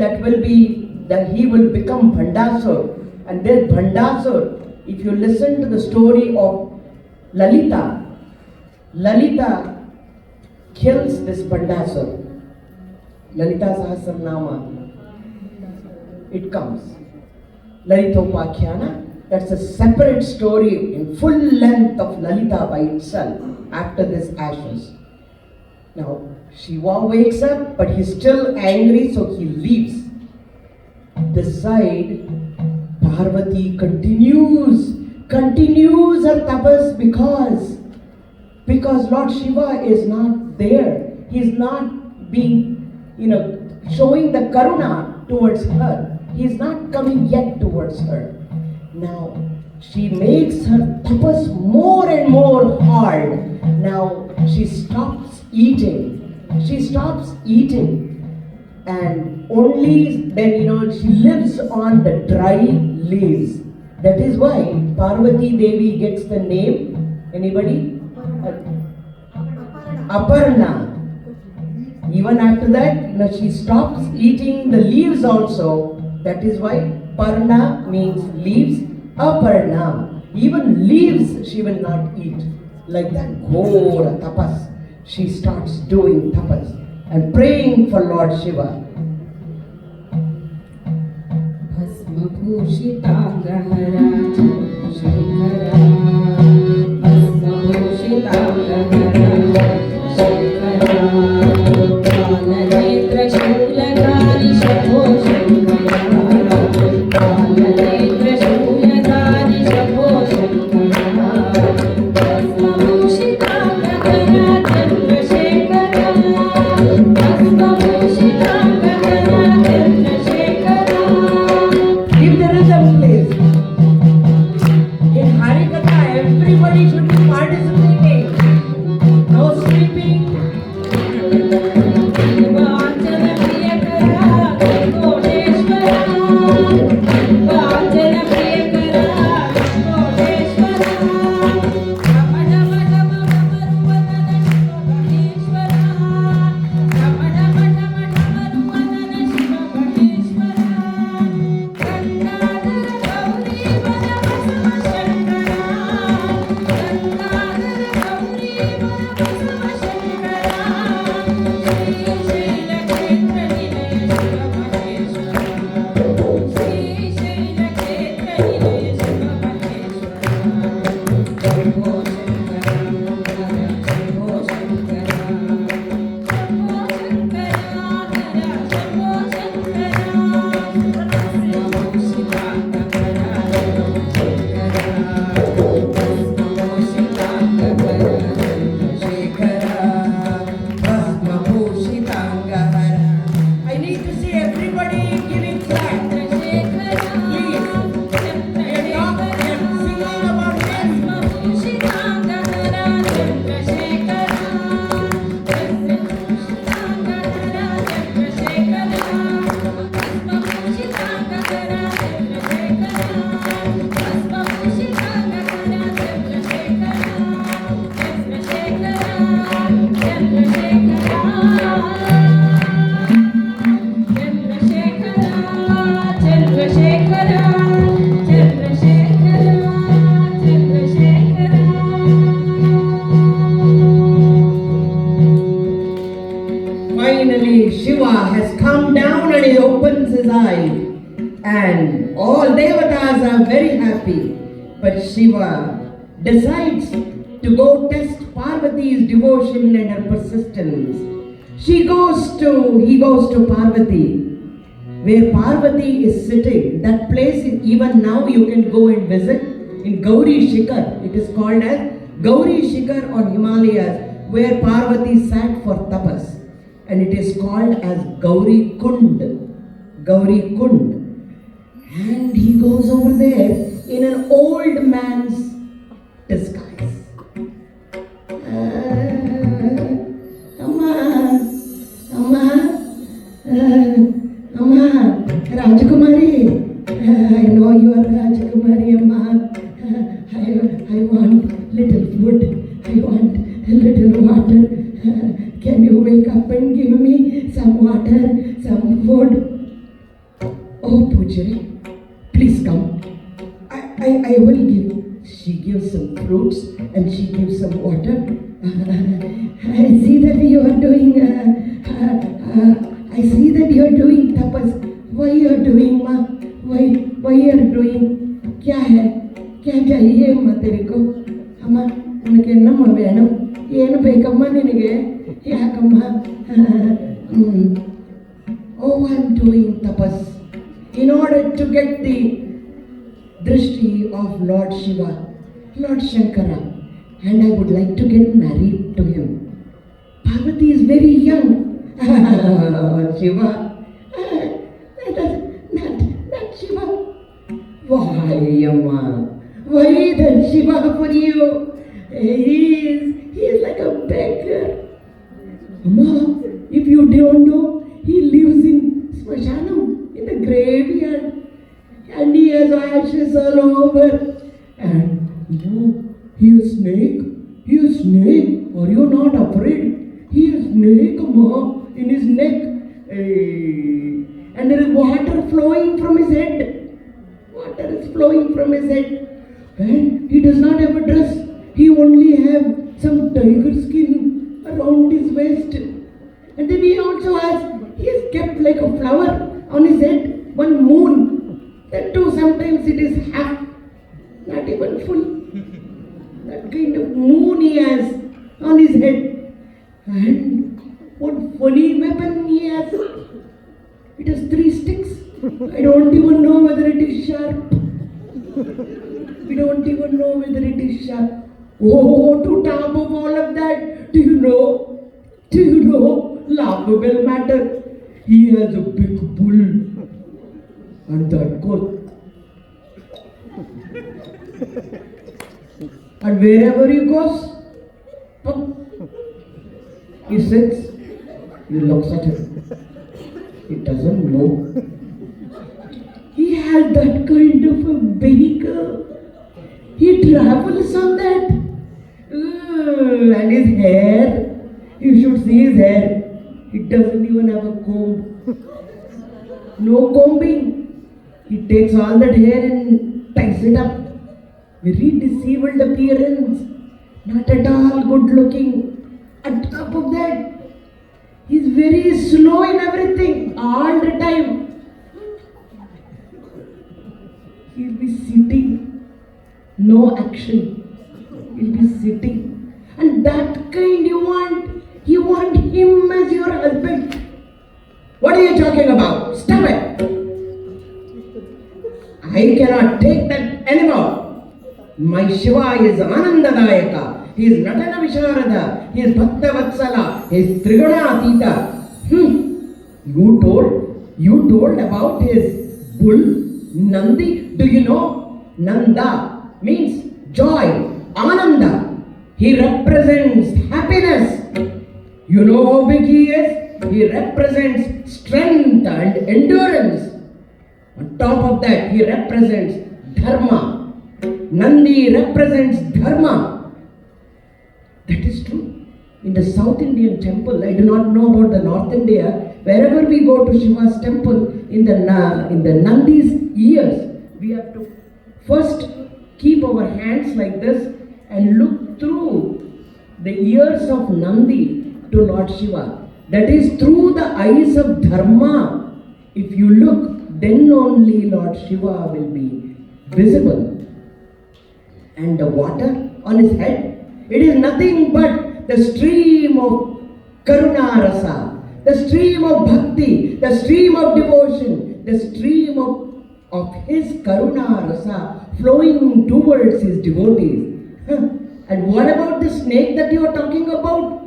he will become Bhandasur. And then Bhandasur, if you listen to the story of Lalita kills this Bhandasur. Lalita Sahasranama, it comes. Lalitopakhyaana, that's a separate story in full length of Lalita by itself after this ashes. Now, Shiva wakes up, but he's still angry, so he leaves. This side, Parvati continues her tapas because Lord Shiva is not there. He's not being, showing the karuna towards her. He's not coming yet towards her. Now, she makes her tapas more and more hard. Now, she stops eating. and only then she lives on the dry leaves. That is why Parvati Devi gets the name. Anybody? Aparna. Even after that, she stops eating the leaves also. That is why Parna means leaves. Aparna. Even leaves she will not eat. Like that Ghora tapas. She starts doing tapas and praying for Lord Shiva. Give the rhythm, please. In Harikatha, everybody should be participating. No sleeping. I need to see everybody giving clap. Please. We are singing about him. Finally, Shiva has come down and he opens his eye, and all devatas are very happy. But Shiva decides to go test Parvati's devotion and her persistence. He goes to Parvati, where Parvati is sitting. That place, even now you can go and visit in Gauri Shikhar. It is called as Gauri Shikhar on Himalayas, where Parvati sat for tapas. And it is called as Gauri Kund. Gauri Kund. And he goes over there in an old man's disguise. Amma, Rajakumari. I know you are Rajakumari, Amma. I want little food. I want a little water. Can you wake up and give me some water, some food? Oh, Pujari, please come. I will give. She gives some fruits and she gives some water. I see that you are doing. I see that you are doing tapas. Why you are doing, ma? Why you are doing? क्या है? क्या चाहिए अम्मा तेरे को? अम्मा उनके नम्मा वेणु ಏನು ಬೇಕಮ್ಮ ನಿನಗೆ ಯಾಕಮ್ಮ Oh, I am doing tapas in order to get the drishti of Lord Shiva, Lord Shankara, and I would like to get married to him. Parvati is very young. Shiva, not Shiva. Why, Amma? Why that Shiva for you? He is like a beggar. Amma, if you don't know, he lives in smashanam, in the graveyard, and he has ashes all over. And he is snake, he is snake. Are you not afraid? He is snake, Ma, in his neck. And there is water flowing from his head. Water is flowing from his head. And he does not have a dress. He only have some tiger skin around his waist. And then he also has, he is kept like a flower on his head. One moon. That too, sometimes it is half, not even full. That kind of moon he has on his head. And what funny weapon he has. It has 3 sticks. I don't even know whether it is sharp. We don't even know whether it is sharp. Oh, to top of all of that, do you know, laughable matter, he has a big bull. And that goes. And wherever he goes, he sits, he looks at him. He doesn't know. He has that kind of a vehicle. He travels on that. And his hair, you should see his hair. He doesn't even have a comb. No combing. He takes all that hair and ties it up. Very disheveled appearance. Not at all good looking. On top of that, he's very slow in everything, all the time. He'll be sitting, no action. He'll be sitting. And that kind you want him as your husband. What are you talking about? Stop it. I cannot take that anymore. My Shiva is Anandadayaka. He is Natana Visharada. He is Bhakta Vatsala. He is Triguna Atita. You told about his bull, Nandi. Do you know? Nanda means joy, Ananda. He represents happiness. You know how big he is? He represents strength and endurance. On top of that, he represents Dharma. Nandi represents Dharma. That is true. In the South Indian temple, I do not know about the North India, wherever we go to Shiva's temple, in the Nandi's ears, we have to first keep our hands like this and look through the ears of Nandi to Lord Shiva. That is through the eyes of Dharma. If you look, then only Lord Shiva will be visible. And the water on his head, it is nothing but the stream of Karuna Rasa, the stream of Bhakti, the stream of devotion, the stream of his Karuna Rasa flowing towards his devotees. And what about the snake that you are talking about?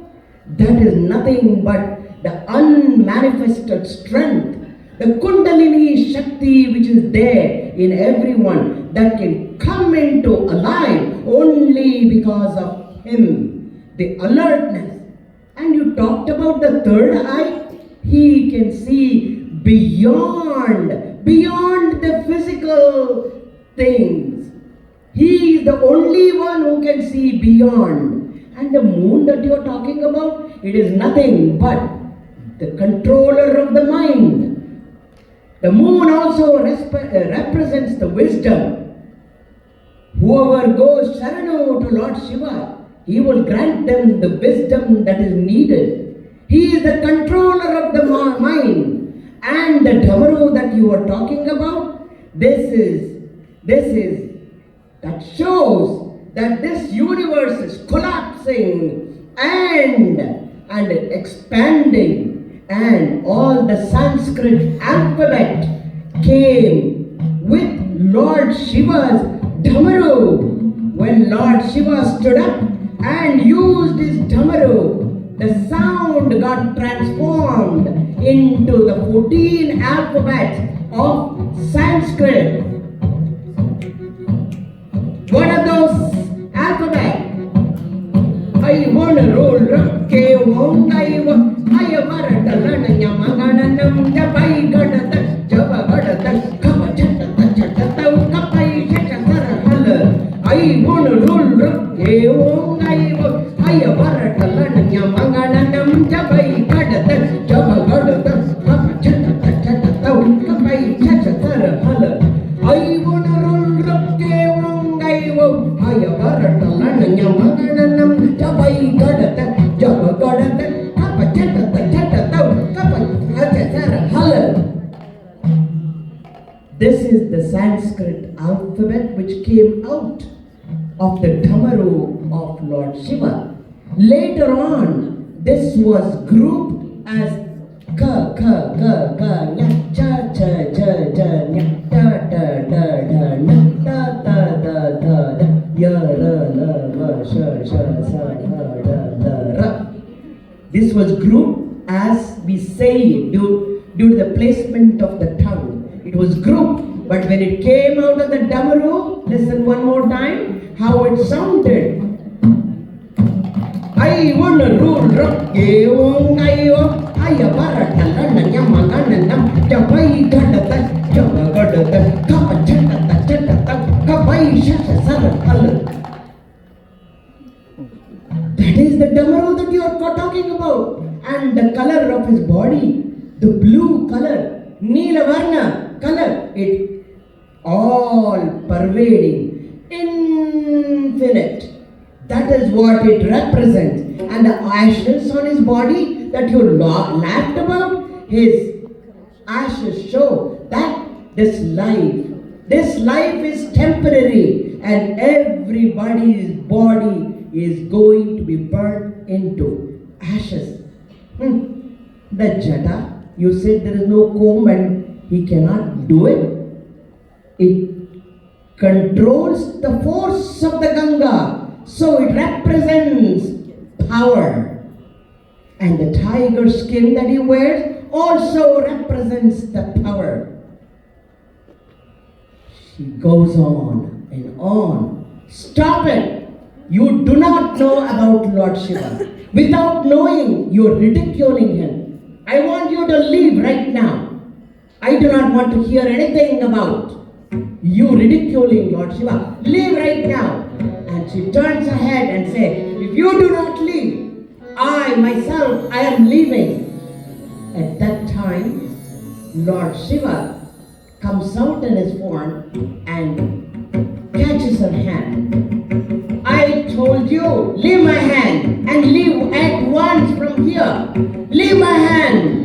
That is nothing but the unmanifested strength, the Kundalini Shakti which is there in everyone that can come into alive only because of him. The alertness. And you talked about the third eye. He can see beyond the physical things. He is the only one who can see beyond. And the moon that you are talking about, it is nothing but the controller of the mind. The moon also represents the wisdom. Whoever goes Sharanu to Lord Shiva, he will grant them the wisdom that is needed. He is the controller of the mind. And the Dhamaru that you are talking about, that shows that this universe is collapsing and expanding, and all the Sanskrit alphabet came with Lord Shiva's Dhamaru. When Lord Shiva stood up and used his Dhamaru, the sound got transformed into the 14 alphabets of Sanskrit. What are those alphabets? I want to roll Rakke Wong I Ayavaratalanayamagananam Japai jabai kadata jaba gadata hapa chata chata tau kapai chata tara hala ai wona rul rakke wangai wo haya barata lana nyamaganam jabai kadata jaba gadata hapa chata chata tau kapai chata tara hala. This is the Sanskrit alphabet which came out of the Dhamaru of Lord Shiva. Later on, this was grouped as ka ka ka ka nya cha cha cha cha nya da da da da nya da da da da da ya ra la ma sha sha sa ha da da ra. This was grouped as we say due to the placement of the tongue. It was grouped, but when it came out of the Dhamaru, listen one more time how it sounded. I wanna rule rock, I barata lana nyamagana nam jabai gadata jaba gadata kapa chata chata kapai shata sara hala. That is the Dhamaru that you are talking about. And the color of his body, the blue color, Neela Varna color, it all pervading, infinite. That is what it represents. And the ashes on his body that you laughed about, his ashes show that this life is temporary and everybody's body is going to be burnt into ashes. The Jata, you said there is no comb and he cannot do it. It controls the force of the Ganga. So it represents power. And the tiger skin that he wears also represents the power. She goes on and on. Stop it. You do not know about Lord Shiva. Without knowing, you are ridiculing him. I want you to leave right now. I do not want to hear anything about you ridiculing Lord Shiva. Leave right now. And she turns her head and says, if you do not leave, I am leaving. At that time, Lord Shiva comes out in his form and catches her hand. I told you, leave my hand and leave at once from here. Leave my hand.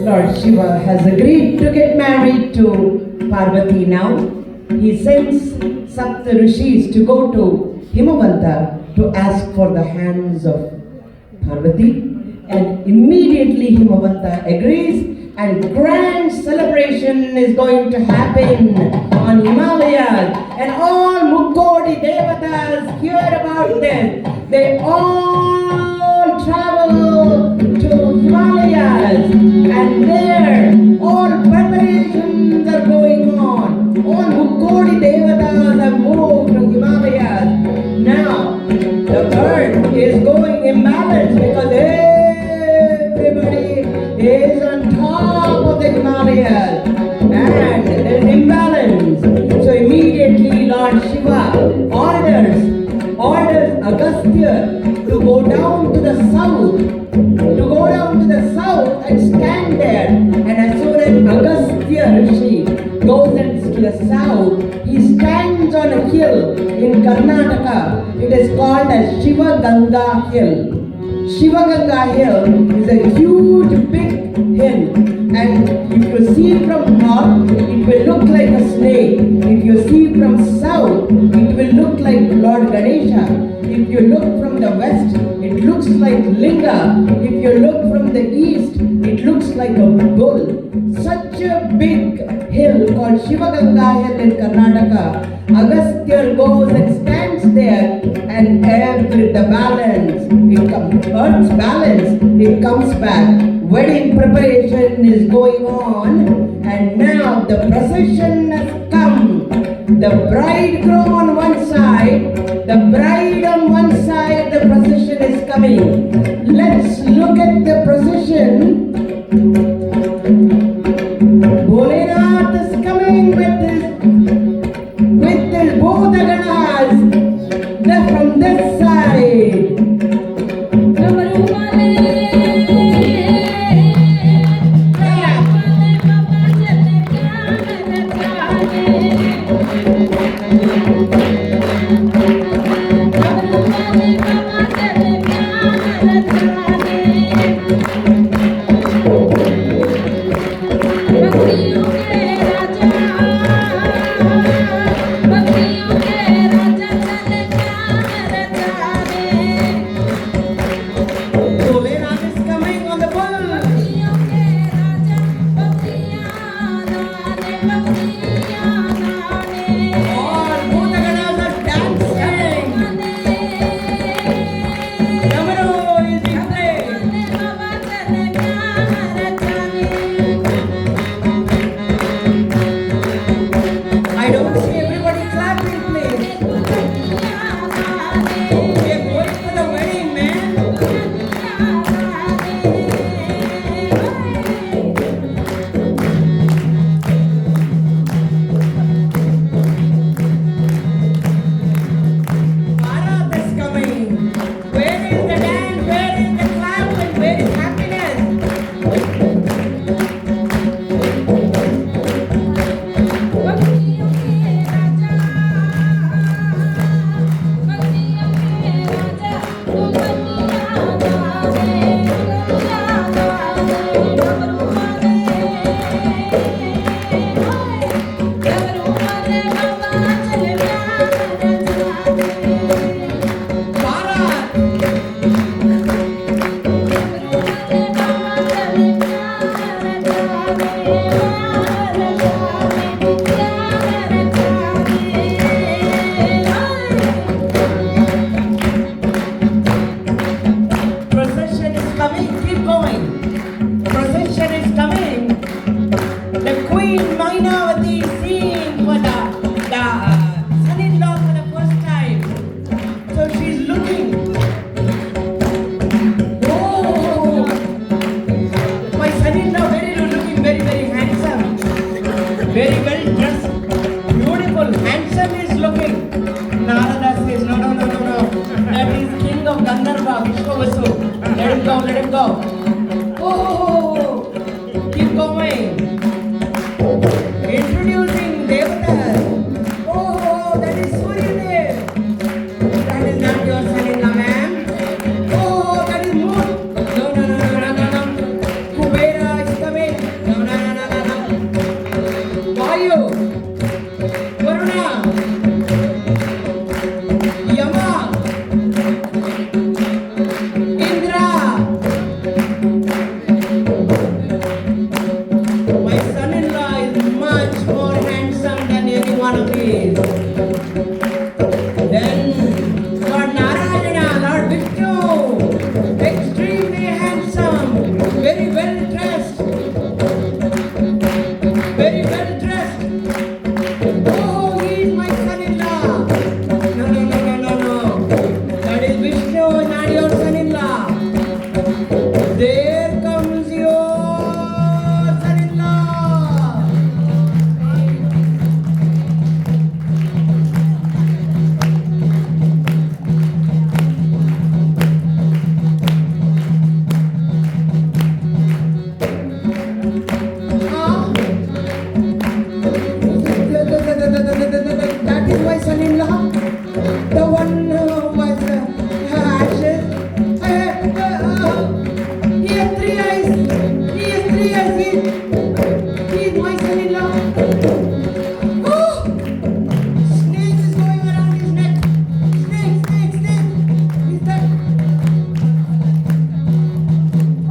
Lord Shiva has agreed to get married to Parvati now. He sends Sapta Rishis to go to Himavanta to ask for the hands of Parvati, and immediately Himavanta agrees, and grand celebration is going to happen on Himalayas, and all Mukkodi Devatas hear about this. They all travel to Himalayas, and there all preparations are going on. All Mukkodi Devatas have moved to Himalayas. Now the earth is going imbalanced because everybody is on top of the Himalayas and there is imbalance. So immediately Lord Shiva orders Agastya to go down to the south, and stand there. And as soon as Agastya Rishi goes to the south, he stands on a hill in Karnataka. It is called as Shiva Ganga Hill. Shiva Ganga Hill is a huge big hill, and if you see from north, it will look like a snake. If you see from south, it will look like Lord Ganesha. If you look from the west, it looks like Linga. If you look from the east, it looks like a bull. Such a big hill called Shiva Ganga Hill in Karnataka. Agastya goes and stands there, and the balance, Earth's balance, it comes back. Wedding preparation is going on, and now the procession has come. The bridegroom on one side, the bride on one side, the procession is coming. Let's look at the procession. Bholenath is coming with his both the ganas. They're from this side. Vishwavasu. Let him go, let him go. Oh, keep going. Introducing Devatas. Oh, that is Suryadev. That is not your son-in-law, ma'am. Oh, that is Moon. No, no, no, no, no, no, no. Kubera is coming. No, no, no, no, no, no. Vayu. Varuna. Yama. Indra. My son-in-law is much more handsome than any one of these. Then Lord Narayana, Lord Vishnu, extremely handsome, very well dressed, very well dressed. Oh, he is my son-in-law. No, no, no, no, no, no. That is Vishnu, not your son-in-law. There comes your son-in-law. Ah. That is my son-in-law. The one who was ashes. He has three eyes. He has three eyes. He is my son-in-law. Oh! Snake is going around his neck. Snake, snake, snake. Is that?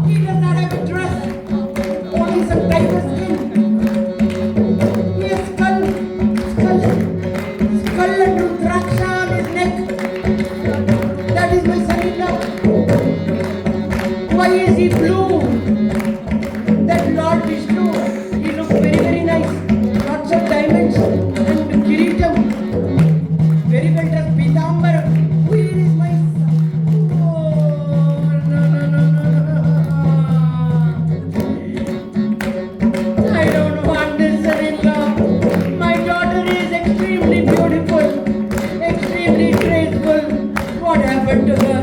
He does not have a dress. Only some tiger skin. He has skull and rudraksha on his neck. That is my son-in-law. Why is he blue? That Lord Vishnu, he looks very, very nice. Lots of diamonds and kiritam. Very well dressed. Pitambar. Where is my son? Oh, no, no, no, no. I don't want this son-in-law. My daughter is extremely beautiful, extremely graceful. What happened to her?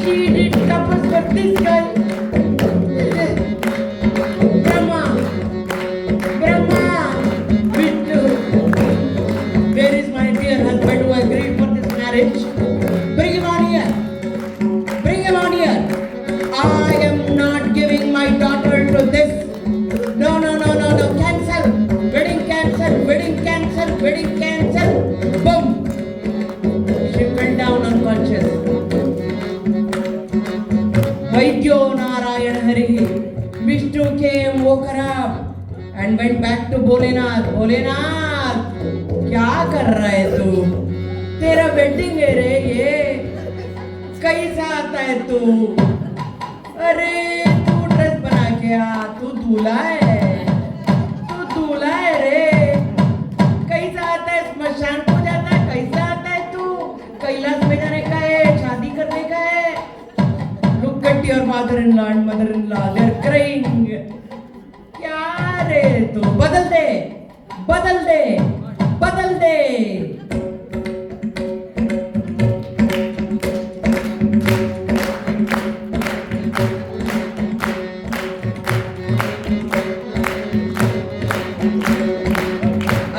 She did tapas for this guy. Brahma, Vishnu. Where is my dear husband who agreed for this marriage? Bring him on here. Bring him on here. I am not giving my daughter to this. No, no, no, no, no. Cancel. Wedding cancel. Wedding cancel. Wedding cancel. Boom. She fell down unconscious. Vaidyo Narayana Hari. Vishnu came, woke her up and went back to Bholenath. Bholenath, क्या कर रहा है तू? तेरा wedding है रे ये. कैसा आता है तू? अरे तू ड्रेस बना के आ. तू दूल्हा है. तू दूल्हा है रे. कैसा आता है? स्मशान को जाता है. कैसा आता है तू? कैलाश में जाने का है. शादी करने का है. Look at your father-in-law and mother-in-law. They are crying. क्या रे तू? बदल दे. बदल दे. बदल दे.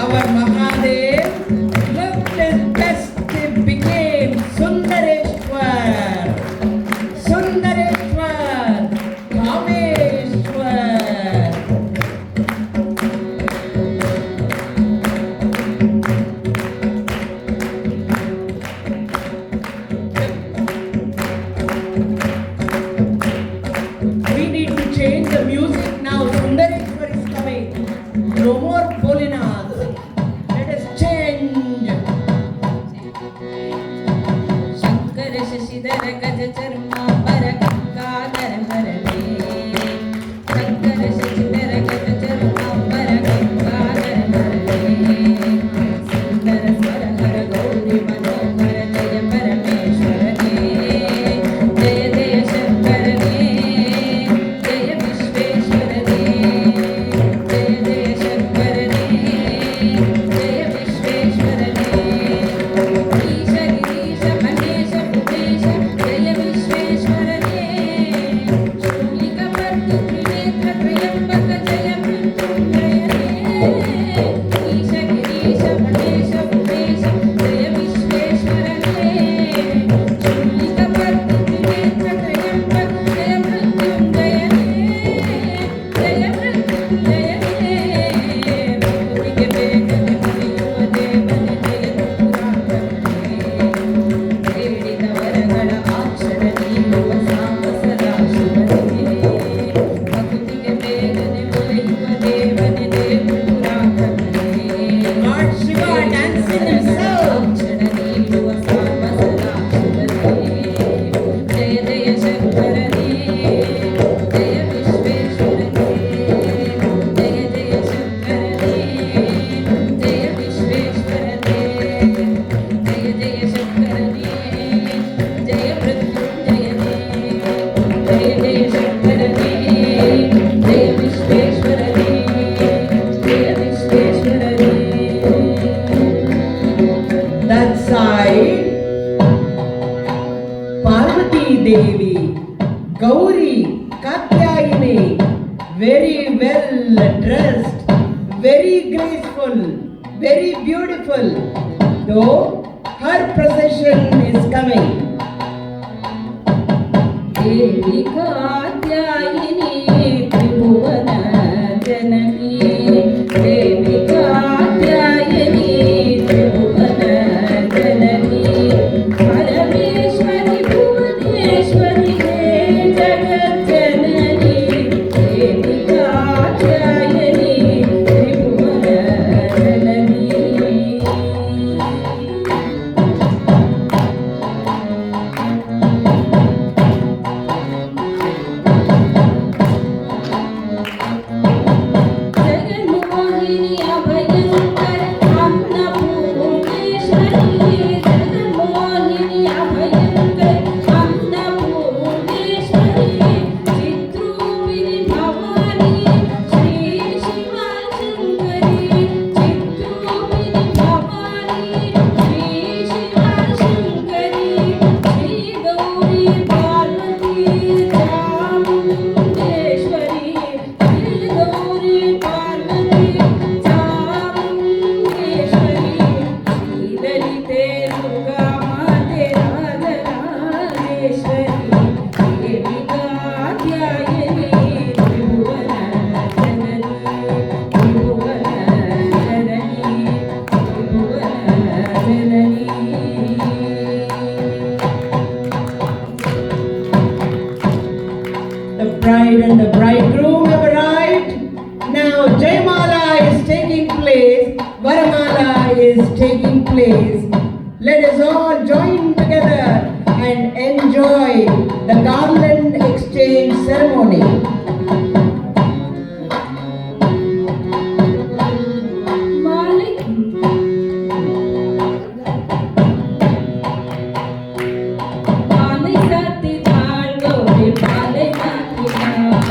Our Mahadev looked his best. He became Sundareshwar. Sundareshwar. Kameshwar. We need to change the music now. Sundareshwar is coming. No more Bholenath. Let us change. Shankar Shashidhar गज चर्मा पर गंगाधर भरते. शंकर शशिधर गज चर्मा पर गंगाधर भरते. सुंदर स्वर हर गौरी मनोहर जय परमेश्वर दे. जय जय शंकर दे. जय विश्वेश्वर दे. जय जय शंकर दे. जय विश्वेश्वर दे. ईश गिरीश महेश भूपेश जय Devi, Gauri, Katyayini, very well dressed, very graceful, very beautiful, though her procession is coming. Devi Katyayini Tribhuvana Janani, Devi Katyayini Tribhuvana Janani, Parameshwari Bhuvaneshwari Jagat Janani, Devi Katyayini Tribhuvana Janani. Jaganmohini Abhayankara Annapurneshwari, Jaganmohini Abhayankara Annapurneshwari, Chitrupini Bhavani, Shri Shiva Shankari, Chitrupini Bhavani, Shri Shiva Shankari, Shri Gauri Parvati, Chamundeshwari, Shri Gauri Parvati, Chamundeshwari, Shri Lalite Durga Mate Radharajeshwari, Devi Katyayini Tribhuvana Janani, Tribhuvana Janani, Tribhuvana Janani. The bride and the bridegroom have arrived. Now Jaymala is taking place, Varamala is taking place. Let us all join together and enjoy the garland exchange ceremony. Mali Sati Thal Gauri Male Matrinal,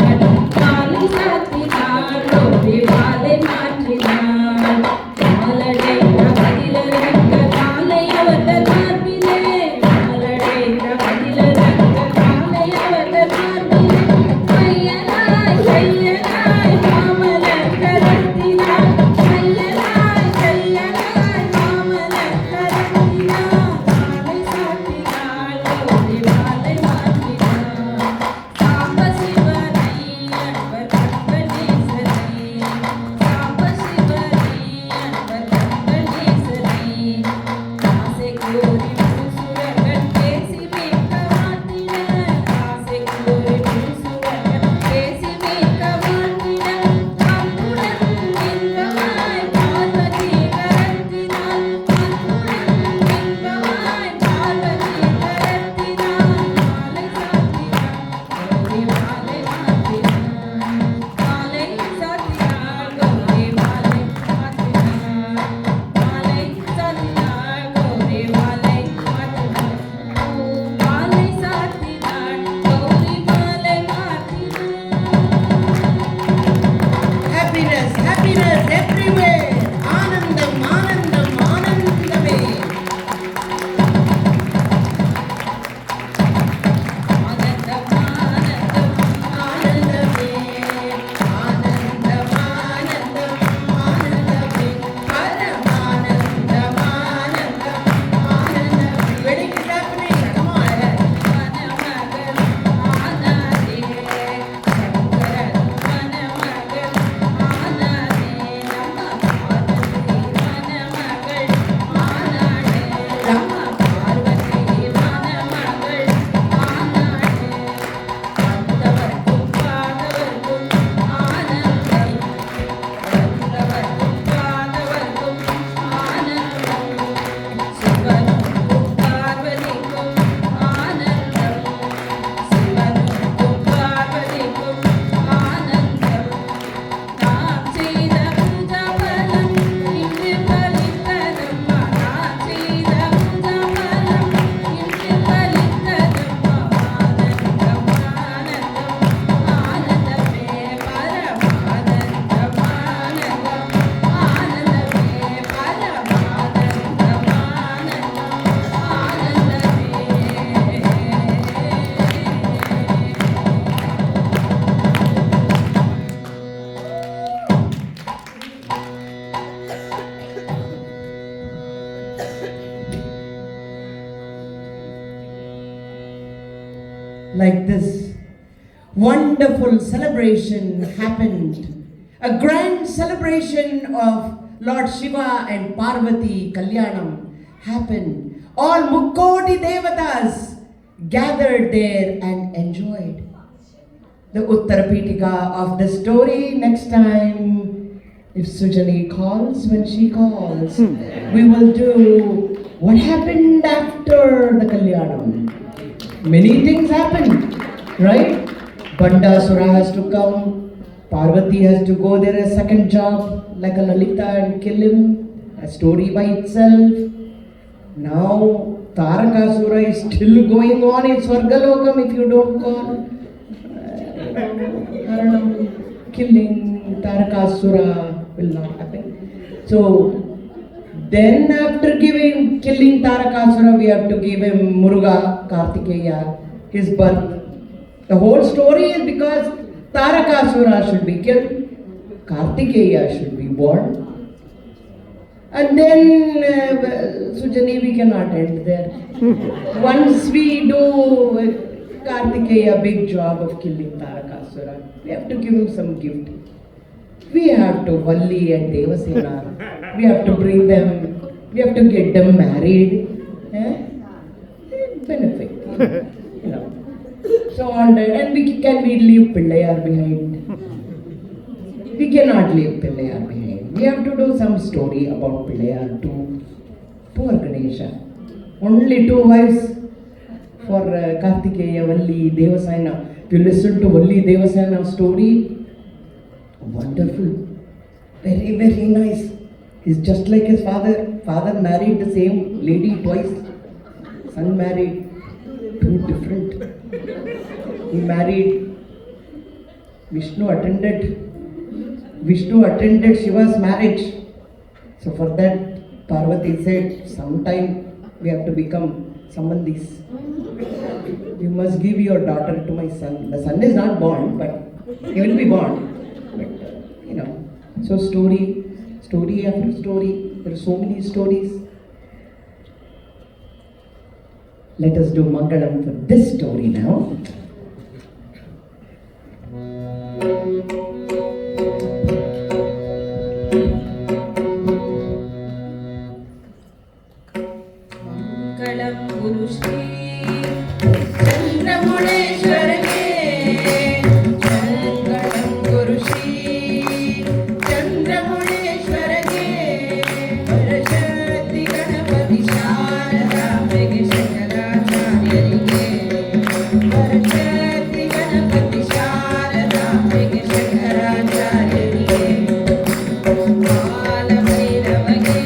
Mali Sati Thal Gauri Male Matrinal, Malade Navadila Ranga Thalayavata Tharpile, Malade Navadila Ranga Thalayavata Tharpile, Mayana like this. Wonderful celebration happened. A grand celebration of Lord Shiva and Parvati Kalyanam happened. All Mukkoti Devatas gathered there and enjoyed. The Uttarapitika of the story next time, if Sujani calls, when she calls, we will do what happened after the Kalyanam. Many things happened, right? Bandasura has to come, Parvati has to go there a second job like a Lalita and kill him, a story by itself. Now Tarakasura is still going on in Swargalokam if you don't call. Killing Tarakasura will not happen. So then after killing Tarakasura, we have to give him Muruga, Kartikeya, his birth. The whole story is because Tarakasura should be killed, Kartikeya should be born. And then Sujani, we cannot end there. Once we do Kartikeya big job of killing Tarakasura, we have to give him some gift. We have to Valli and Devasena, we have to bring them, we have to get them married. Benefit, you know. So all that, and can we leave Pillayar behind? We cannot leave Pillayar behind. We have to do some story about Pillayar too. Poor Ganesha. Only 2 wives for Kartikeya, Valli, Devasena. If you listen to Valli Devasena's story, wonderful. Very, very nice. He's just like his father. Father married the same lady twice. Son married 2 different. He married, Vishnu attended Shiva's marriage. So for that, Parvati said, sometime we have to become sambandhis. You must give your daughter to my son. The son is not born, but he will be born. But, you know, so story after story, there are so many stories. Let us do Mangalam for this story now. Mangalam Guru Shri Chandramuleshwara ke Mangalam Guru Shri Chandramuleshwara ke Parashati Ganapati Sharada Mege Shankaracharya ke Parashati Ganapati Sharada Mege Shankaracharya ke Bala Bhairava ke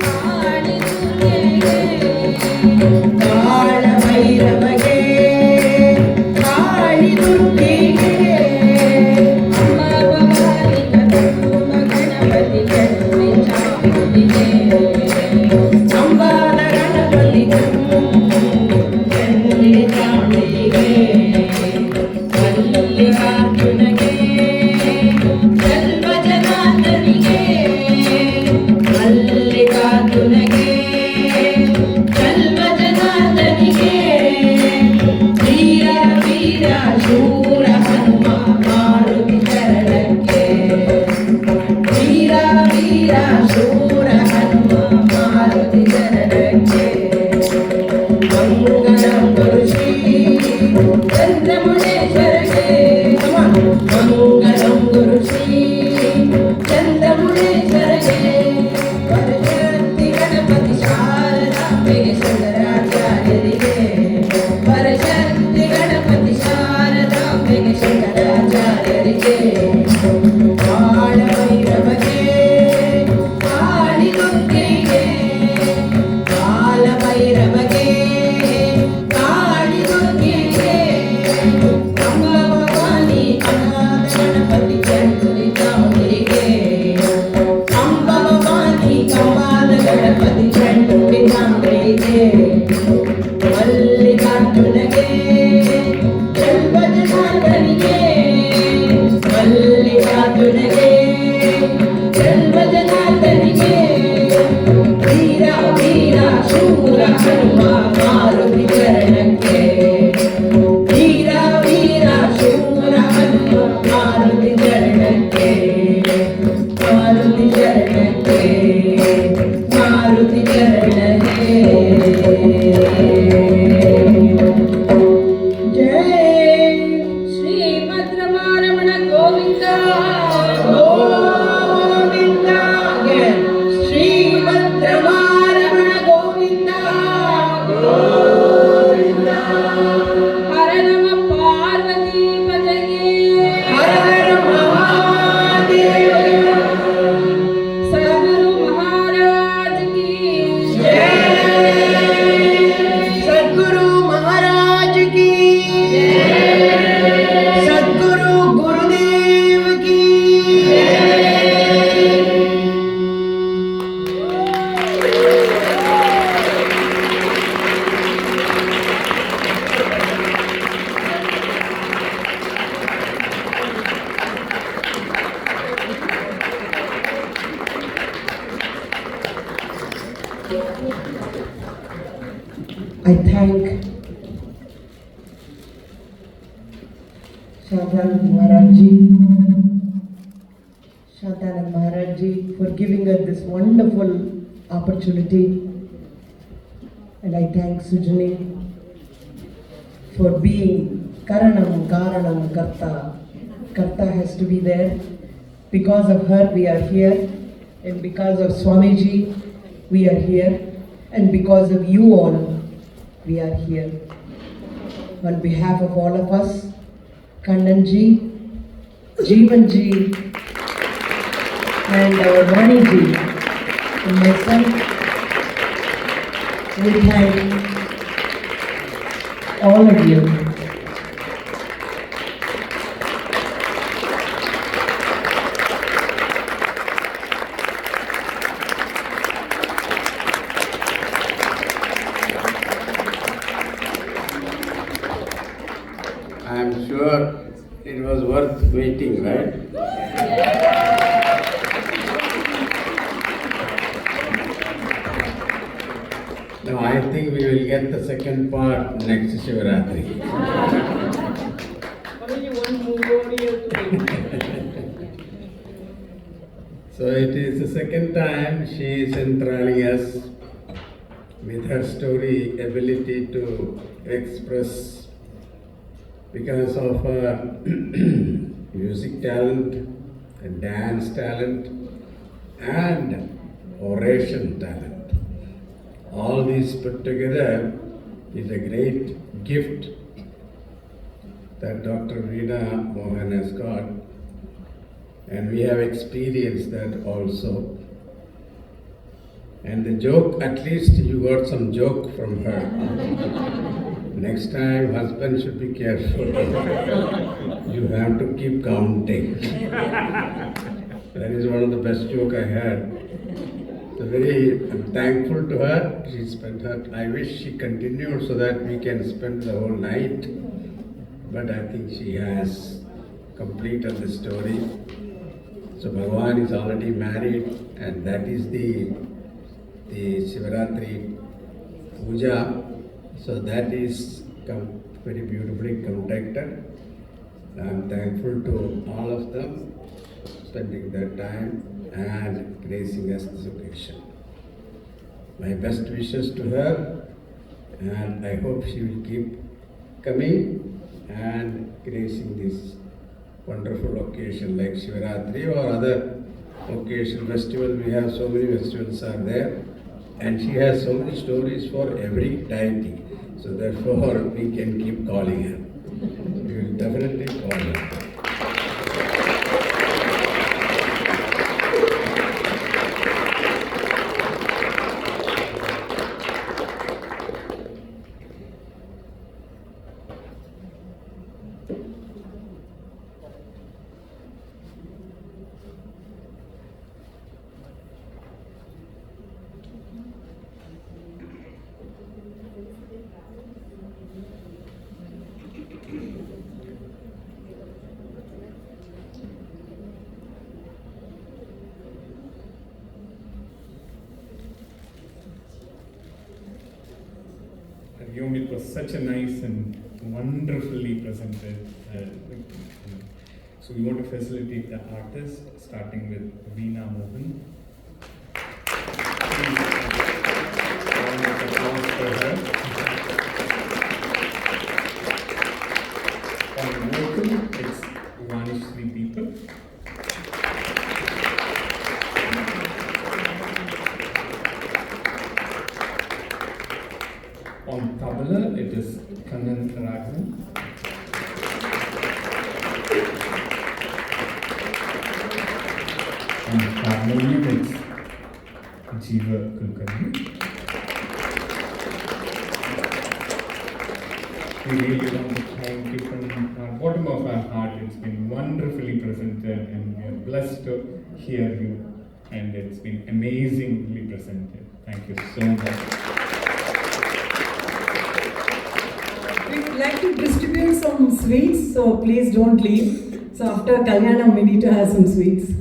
Kali Durge ke Bala Bhairava ke Kali Durge ke Amma Bhavani Kadamba Ganapati Janmi Chamudi ke Amba Ganapati Janmi Chamudi ke Mallikarjuna ke Jalva Janandani ke Mallikarjuna ke Jalva Janandani ke Veera Veera Shura Hanuma Maruti Charan ke Veera Veera Shura Hanuma Maruti Charan ke Mangalam Guru Shri Chandramuleshwara ke Come on. Mangalam Guru Shri Chandramuleshwara ke Parashati Ganapati Sharada Mege Shankaracharya ke Parashati Ganapati Sharada Mege Shankaracharya ke Bala Bhairava ke Kali Durge ke Bala Bhairava ke Kali Durge ke Amba Bhavani Ganapati Janmi Chamudi ke Amba Bhavani Ganapati Janmi Chamudi ke Mallikarjuna ke Jalva Janandani ke Mallikarjuna ke Jalva Janandani ke Veera Veera Shura Hanuma Maruti Charan ke thank Shantanand Maharajji for giving us this wonderful opportunity. And I thank Sujani for being Karanam, Karanam, Karta. Karta has to be there. Because of her we are here, and because of Swamiji we are here, and because of you all we are here. On behalf of all of us, Kannanji, Jeevanji, and our Vaniji, and myself, we thank all of you. I am sure it was worth waiting, right? No, I think we will get the second part next Shivaratri. Only one more year to wait. So it is the second time she is enthralling us with her story, ability to express because of her music talent, and dance talent, and oration talent. All these put together is a great gift that Dr. Veena Mohan has got, and we have experienced that also. And the joke, at least you got some joke from her. Next time, husband should be careful. You have to keep counting. That is one of the best joke I had. So I'm thankful to her. She spent her. I wish she continued so that we can spend the whole night. But I think she has completed the story. So Bhagavan is already married, and that is the Shivaratri puja. So that is very beautifully conducted. I am thankful to all of them spending their time and gracing us this occasion. My best wishes to her, and I hope she will keep coming and gracing this wonderful occasion like Shivaratri or other occasion festival. We have so many festivals are there, and she has so many stories for every deity. So therefore, we can keep calling her. We will definitely call her. It was such a nice and wonderfully presented. So we want to facilitate the artist, starting with Veena Mohan. Please, round of applause for her. On vocal, it's Vanishri People. On tabla, it is Kannan Raghavan. On harmonium, it's Jiva Kulkarni. We really want to thank you from the bottom of our heart. It's been wonderfully presented, and we are blessed to hear you. And it's been amazingly presented. Thank you so much. We'd like to distribute some sweets, so please don't leave. So after Kalyanam, we need to have some sweets.